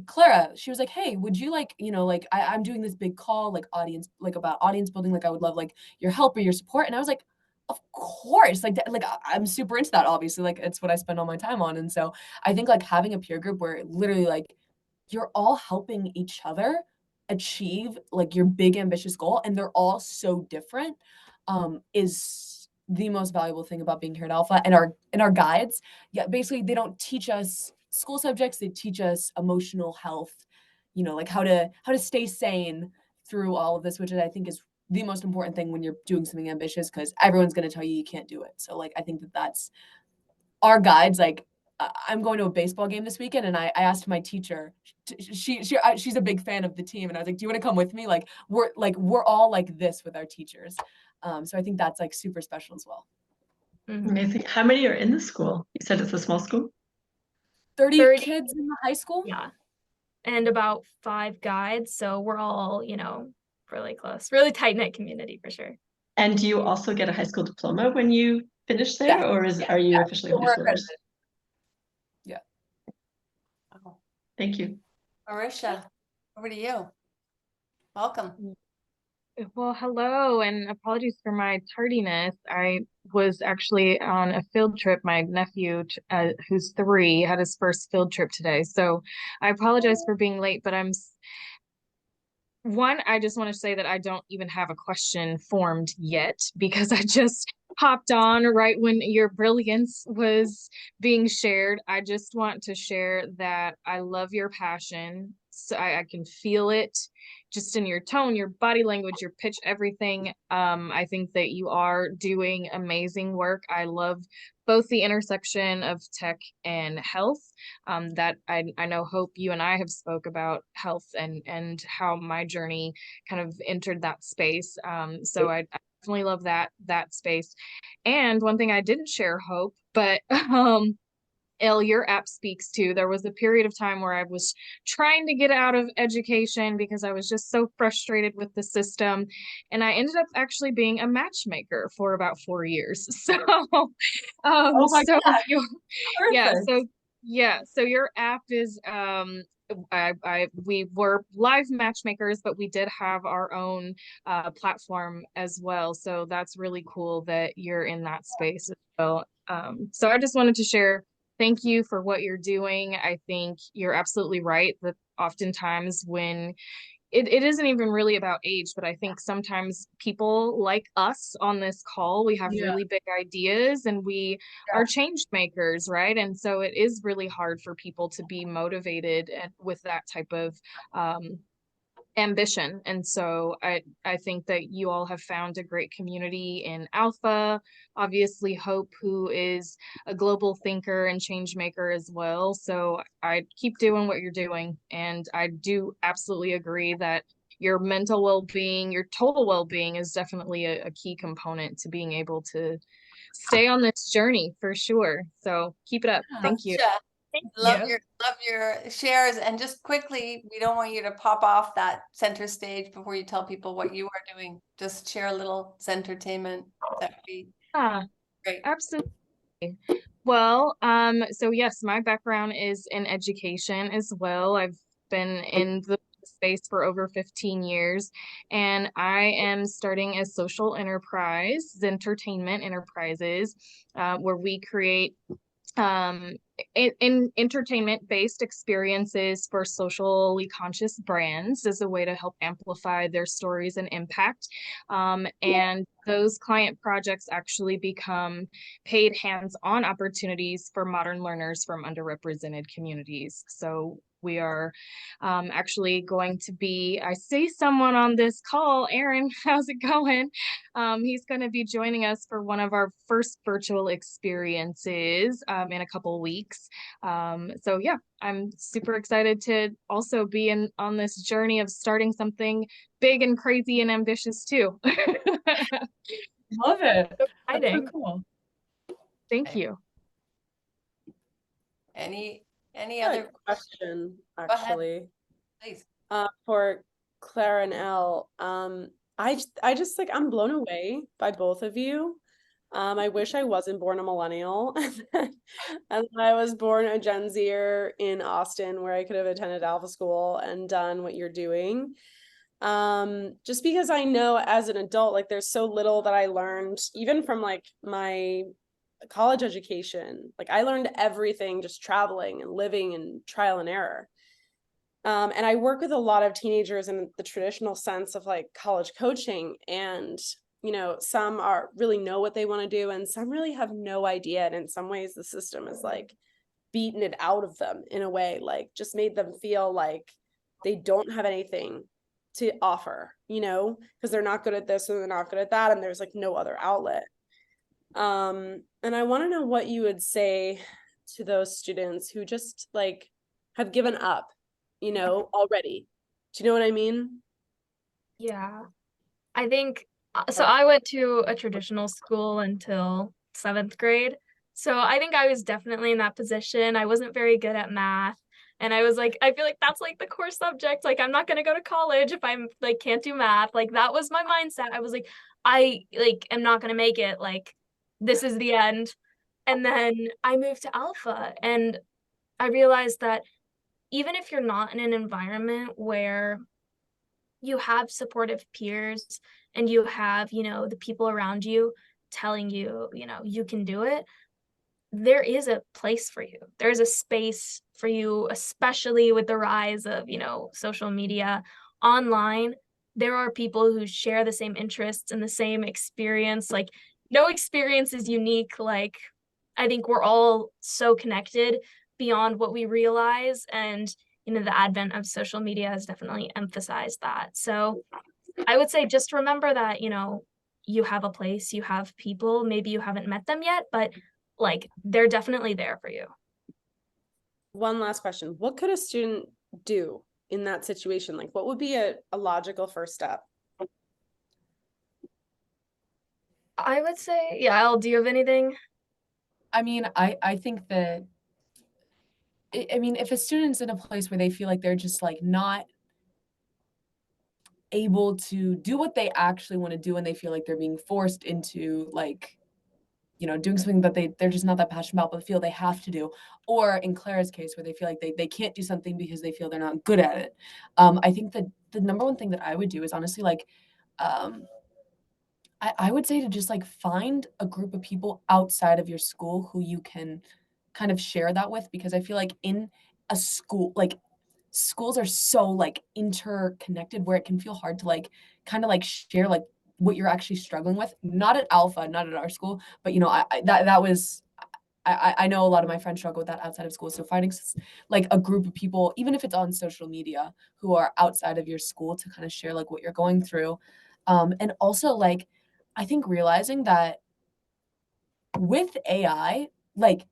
Clara, she was like, hey, would you like, you know, like I'm doing this big call, like audience, like about audience building, like I would love like your help or your support. And I was like, of course, like I'm super into that, obviously, like it's what I spend all my time on. And so I think like having a peer group where literally like you're all helping each other achieve like your big ambitious goal, and they're all so different, is the most valuable thing about being here at Alpha. And our guides, yeah, basically they don't teach us school subjects, they teach us emotional health, you know, like how to stay sane through all of this, which I think is the most important thing when you're doing something ambitious, because everyone's going to tell you can't do it. So like I think that's our guides. Like I'm going to a baseball game this weekend, and I asked my teacher, she's a big fan of the team, and I was like, do you want to come with me? Like we're all like this with our teachers. So I think that's like super special as well. Amazing. How many are in the school? You said it's a small school? 30 kids in the high school? Yeah. And about 5 guides. So we're all, you know, really close, really tight-knit community for sure. And do you also get a high school diploma when you finish there, Yeah. or are you officially We're high schoolers? accredited. Yeah. Oh. Thank you. Marisha, over to you. Welcome. Well, hello, and apologies for my tardiness. I was actually on a field trip. My nephew, who's 3, had his first field trip today. So I apologize for being late, but I just want to say that I don't even have a question formed yet because I just hopped on right when your brilliance was being shared. I just want to share that I love your passion. So I can feel it just in your tone, your body language, your pitch, everything. I think that you are doing amazing work. I love both the intersection of tech and health. That I know, Hope, you and I have spoke about health and how my journey kind of entered that space. So I definitely love that space. And one thing I didn't share, Hope, but Elle, your app speaks to. There was a period of time where I was trying to get out of education because I was just so frustrated with the system. And I ended up actually being a matchmaker for about 4 years. So, Oh my so God. yeah, Perfect. so your app is we were live matchmakers, but we did have our own platform as well. So that's really cool that you're in that space as well. So I just wanted to share, thank you for what you're doing. I think you're absolutely right that oftentimes when it isn't even really about age, but I think sometimes people like us on this call, we have really big ideas and we are change makers, right? And so it is really hard for people to be motivated and with that type of ambition. And so I think that you all have found a great community in Alpha. Obviously, Hope, who is a global thinker and change maker as well. So I keep doing what you're doing. And I do absolutely agree that your mental well-being, your total well-being is definitely a key component to being able to stay on this journey for sure. So keep it up. Thank you. Gotcha. Thank Love you. your shares. And just quickly, we don't want you to pop off that center stage before you tell people what you are doing. Just share a little entertainment. That would be great. Absolutely. Well, so yes, my background is in education as well. I've been in the space for over 15 years, and I am starting a social enterprise, entertainment enterprises, where we create in entertainment-based experiences for socially conscious brands as a way to help amplify their stories and impact. And those client projects actually become paid hands-on opportunities for modern learners from underrepresented communities. So we are actually going to be, I see someone on this call, Aaron, how's it going? He's going to be joining us for one of our first virtual experiences in a couple of weeks. So yeah, I'm super excited to also be on this journey of starting something big and crazy and ambitious too. Love it. That's so Exciting. cool. Thank you. Any Good other question, ahead. actually, please? for Clara and Elle. I just like, I'm blown away by both of you. I wish I wasn't born a millennial and I was born a Gen Zer in Austin, where I could have attended Alpha School and done what you're doing. Just because I know as an adult, like there's so little that I learned, even from like my college education. Like I learned everything just traveling and living and trial and error. And I work with a lot of teenagers in the traditional sense of like college coaching, and you know, some are really know what they want to do and some really have no idea, and in some ways the system is like beaten it out of them in a way, like just made them feel like they don't have anything to offer, you know, because they're not good at this and they're not good at that, and there's like no other outlet. And I want to know what you would say to those students who just like have given up, you know, already. Do you know what I mean? Yeah, I think so. I went to a traditional school until 7th grade. So I think I was definitely in that position. I wasn't very good at math. And I was like, I feel like that's like the core subject. Like, I'm not going to go to college if I'm like, can't do math. Like, that was my mindset. I was like, I like, am not going to make it. Like, this is the end. And then I moved to Alpha and I realized that even if you're not in an environment where you have supportive peers and you have, you know, the people around you telling you, you know, you can do it, there is a place for you. There's a space for you, especially with the rise of, you know, social media online. There are people who share the same interests and the same experience. Like, no experience is unique. Like, I think we're all so connected beyond what we realize. And the advent of social media has definitely emphasized that. So I would say just remember that, you have a place, you have people, maybe you haven't met them yet, but like they're definitely there for you. One last question. What could a student do in that situation? Like, what would be a logical first step? I would say, yeah, Elle, do you have anything? I mean, I think that, I mean, if a student's in a place where they feel like they're just like not able to do what they actually want to do, and they feel like they're being forced into like, doing something that they're just not that passionate about, but feel they have to do, or in Clara's case, where they feel like they can't do something because they feel they're not good at it. I think that the number one thing that I would do is honestly like, I would say to just like find a group of people outside of your school who you can kind of share that with, because I feel like in a school, like schools are so like interconnected where it can feel hard to like kind of like share like what you're actually struggling with. Not at Alpha, not at our school, but that was I know a lot of my friends struggle with that outside of school. So finding like a group of people, even if it's on social media, who are outside of your school to kind of share like what you're going through. And also like, I think realizing that with AI, like,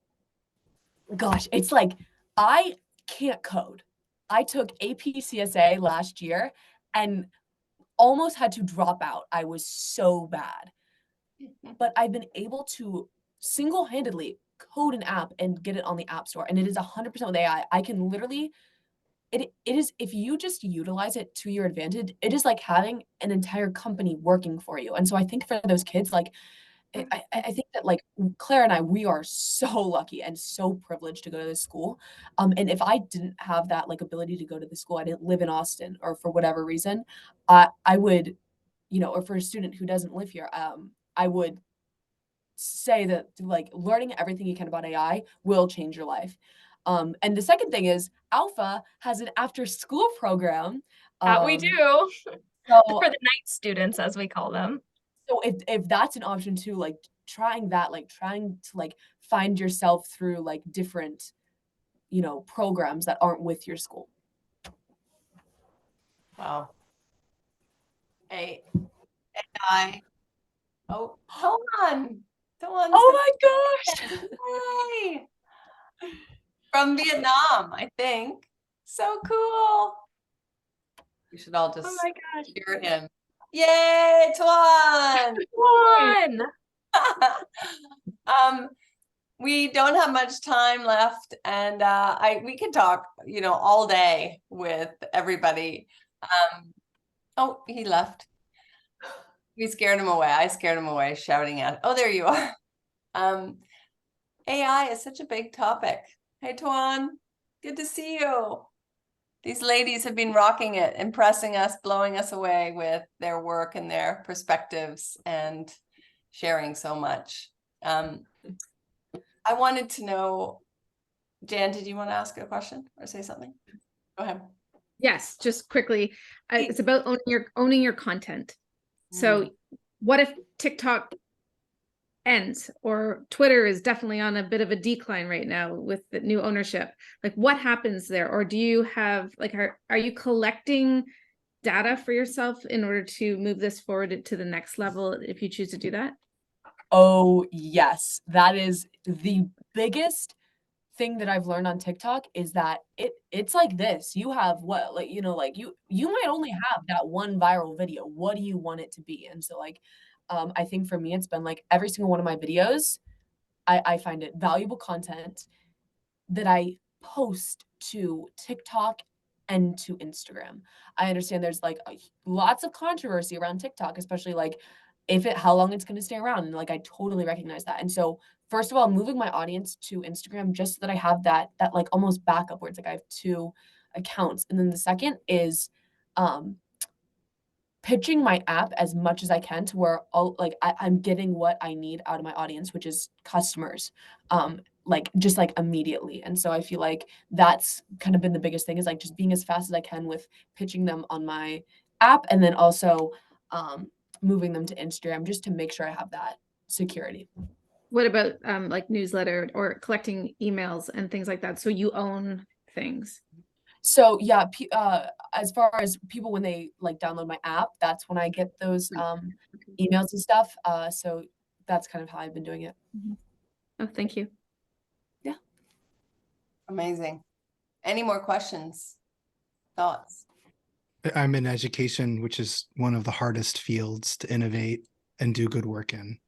gosh, it's like, I can't code. I took AP CSA last year and almost had to drop out. I was so bad. But I've been able to single-handedly code an app and get it on the App Store. And it is 100% with AI. I can literally, it is, if you just utilize it to your advantage, it is like having an entire company working for you. And so I think for those kids, like, I think that like Clara and I, we are so lucky and so privileged to go to this school. And if I didn't have that like ability to go to the school, I didn't live in Austin, or for whatever reason, I would, or for a student who doesn't live here, I would say that like learning everything you can about AI will change your life. And the second thing is Alpha has an after school program. That we do. So For the night students, as we call them. So if that's an option too, like trying that, like trying to like find yourself through like different, programs that aren't with your school. Wow. AI. Oh, Toan. Oh my gosh. Yay. From Vietnam, I think. So cool. We should all just Oh my gosh. hear him. Yay, Tuan! One. We don't have much time left, and we could talk, all day with everybody. Oh, he left. We scared him away. I scared him away, shouting at. Oh, there you are. AI is such a big topic. Hey, Tuan, good to see you. These ladies have been rocking it, impressing us, blowing us away with their work and their perspectives, and sharing so much. I wanted to know, Jan, did you want to ask a question or say something? Go ahead. Yes, just quickly. It's about owning your content. So what if TikTok ends, or Twitter is definitely on a bit of a decline right now with the new ownership? Like, what happens there? Or do you have like, are you collecting data for yourself in order to move this forward to the next level if you choose to do that? Oh yes, that is the biggest thing that I've learned on TikTok, is that it's like this. You have what, like, like you might only have that one viral video. What do you want it to be? And so like, I think for me, it's been like every single one of my videos, I find it valuable content that I post to TikTok and to Instagram. I understand there's like lots of controversy around TikTok, especially like how long it's going to stay around. And like, I totally recognize that. And so first of all, moving my audience to Instagram just so that I have that like almost backup where it's like I have two accounts. And then the second is pitching my app as much as I can to where I'm getting what I need out of my audience, which is customers, like just like immediately. And so I feel like that's kind of been the biggest thing, is like just being as fast as I can with pitching them on my app, and then also moving them to Instagram just to make sure I have that security. What about like newsletter or collecting emails and things like that? So you own things. So yeah, as far as people when they like download my app, that's when I get those emails and stuff. So that's kind of how I've been doing it. Oh, thank you. Yeah. Amazing. Any more questions? Thoughts? I'm in education, which is one of the hardest fields to innovate and do good work in.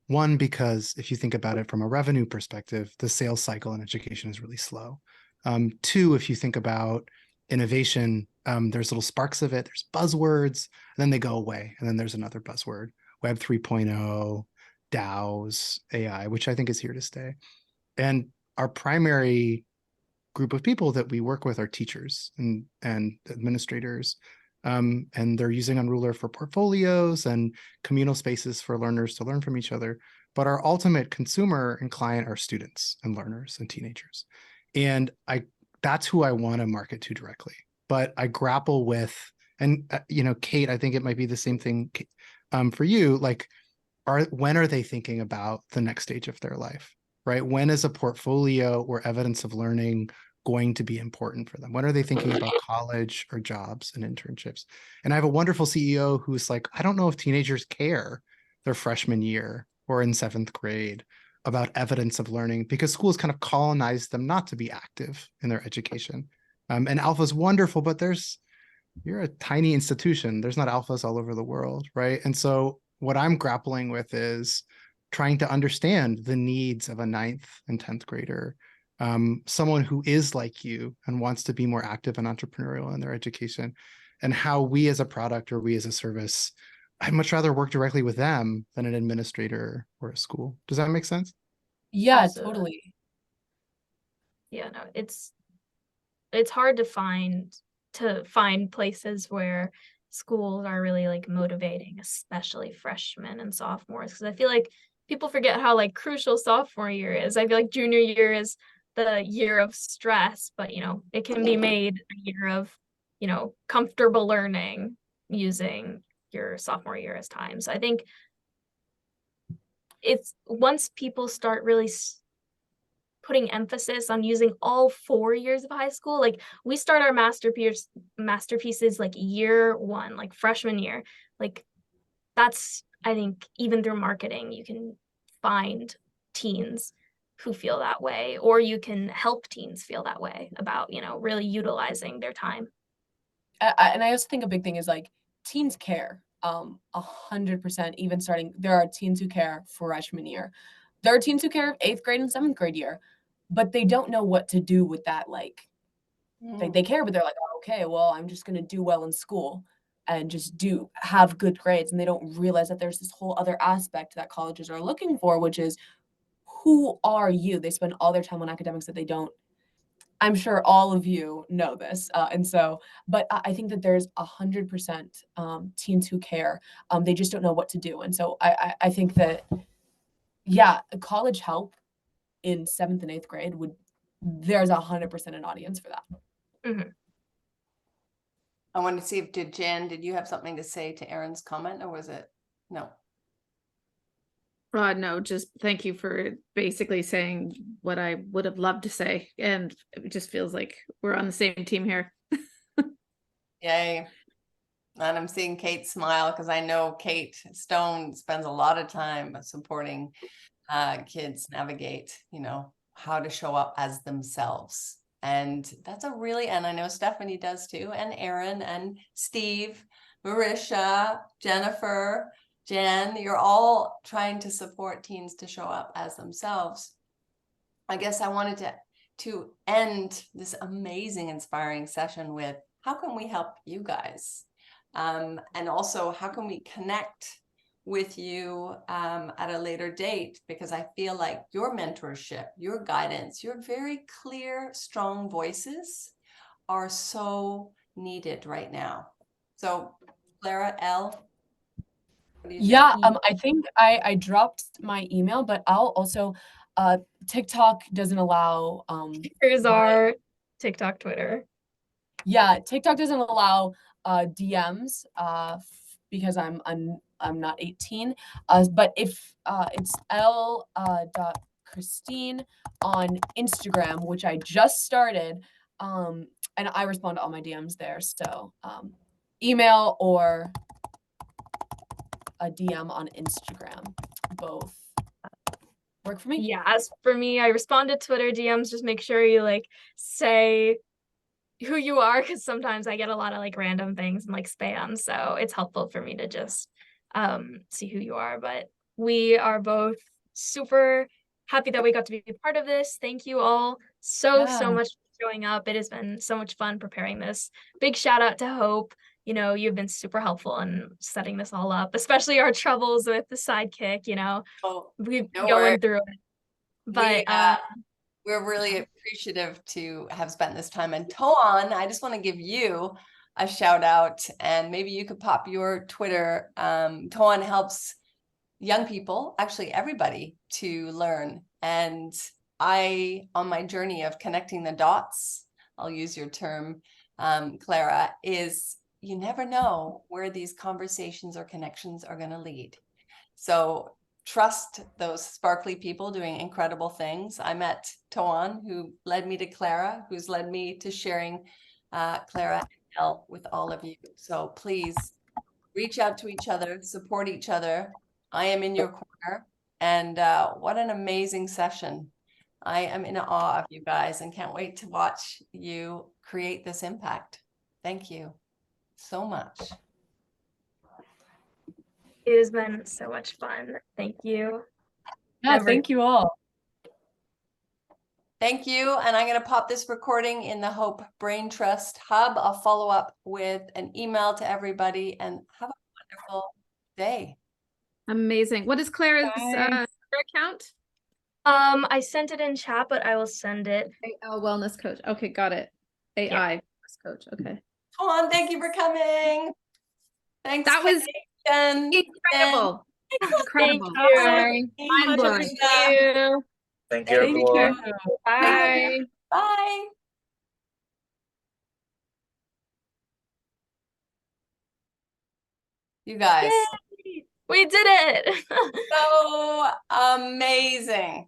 One, because if you think about it from a revenue perspective, the sales cycle in education is really slow. Two, if you think about innovation, there's little sparks of it, there's buzzwords, and then they go away. And then there's another buzzword, Web 3.0, DAOs, AI, which I think is here to stay. And our primary group of people that we work with are teachers and administrators. And they're using Unruler for portfolios and communal spaces for learners to learn from each other. But our ultimate consumer and client are students and learners and teenagers. And that's who I want to market to directly. But I grapple with, and Kate, I think it might be the same thing for you. Like, when are they thinking about the next stage of their life? Right? When is a portfolio or evidence of learning going to be important for them? When are they thinking about college or jobs and internships? And I have a wonderful CEO who's like, I don't know if teenagers care their freshman year or in 7th grade about evidence of learning because schools kind of colonized them not to be active in their education. And Alpha is wonderful, but you're a tiny institution. There's not alphas all over the world, right? And so what I'm grappling with is trying to understand the needs of a 9th and 10th grader, someone who is like you and wants to be more active and entrepreneurial in their education, and how we as a product or we as a service, I'd much rather work directly with them than an administrator or a school. Does that make sense? Yeah, Absolutely. totally. Yeah, no, it's hard to find places where schools are really like motivating, especially freshmen and sophomores, because I feel like people forget how like crucial sophomore year is. I feel like junior year is the year of stress, but it can be made a year of comfortable learning using your sophomore year as time. So I think it's once people start really putting emphasis on using all 4 years of high school, like we start our masterpieces like year 1, like freshman year. Like that's, I think, even through marketing, you can find teens who feel that way, or you can help teens feel that way about really utilizing their time. And I also think a big thing is like teens care 100%. Even starting, there are teens who care for freshman year. There are teens who care 8th grade and 7th grade year, but they don't know what to do with that. Like they care, but they're like, oh, okay, well, I'm just gonna do well in school and just have good grades, and they don't realize that there's this whole other aspect that colleges are looking for, which is who are you? They spend all their time on academics that they don't. I'm sure all of you know this, and so, but I think that there's 100% teens who care. They just don't know what to do, and so I think that yeah, college help in 7th and 8th grade there's 100% an audience for that. Mm-hmm. I wanted to see if did you have something to say to Erin's comment, or was it no? No, just thank you for basically saying what I would have loved to say. And it just feels like we're on the same team here. Yay. And I'm seeing Kate smile because I know Kate Stone spends a lot of time supporting kids navigate, how to show up as themselves. And that's and I know Stephanie does too, and Erin and Steve, Marisha, Jennifer, Jen, you're all trying to support teens to show up as themselves. I guess I wanted to end this amazing, inspiring session with how can we help you guys? And also, how can we connect with you at a later date? Because I feel like your mentorship, your guidance, your very clear, strong voices are so needed right now. So, Clara, Elle, what do you Yeah, think? I think I dropped my email, but I'll also TikTok doesn't allow Here's our TikTok, Twitter. yeah, TikTok doesn't allow DMs because I'm not 18. But if it's L.Christine on Instagram, which I just started, And I respond to all my DMs there. So email or a DM on Instagram, both work for me. Yeah, as for me, I respond to Twitter DMs. Just make sure you like say who you are, because sometimes I get a lot of like random things and like spam. So it's helpful for me to just see who you are. But we are both super happy that we got to be a part of this. Thank you all so much for showing up. It has been so much fun preparing this. Big shout out to Hope. You know, you've been super helpful in setting this all up, especially our troubles with the sidekick, you know. We've been going through it. But we're really appreciative to have spent this time. And Toan, I just want to give you a shout out, and maybe you could pop your Twitter. Toan helps young people, actually everybody, to learn. And I, on my journey of connecting the dots, I'll use your term, Clara, is you never know where these conversations or connections are going to lead. So trust those sparkly people doing incredible things. I met Toan, who led me to Clara, who's led me to sharing Clara and Elle with all of you. So please reach out to each other, support each other. I am in your corner. And what an amazing session. I am in awe of you guys and can't wait to watch you create this impact. Thank you so much. it has been so much fun. Thank you. Yeah, thank you all. Thank you. And I'm going to pop this recording in the Hope Braintrust hub. I'll follow up with an email to everybody, and have a wonderful day. Amazing. What is Clara's account? I sent it in chat, but I will send it. AL Wellness Coach. Okay, got it. AI Wellness Coach. Okay. Come on, thank you for coming. Thanks. That was Kate. incredible. Incredible. Thank you. Mind blowing. Thank you. Thank you, everyone. Bye. Bye. You guys. Yay! We did it. So amazing.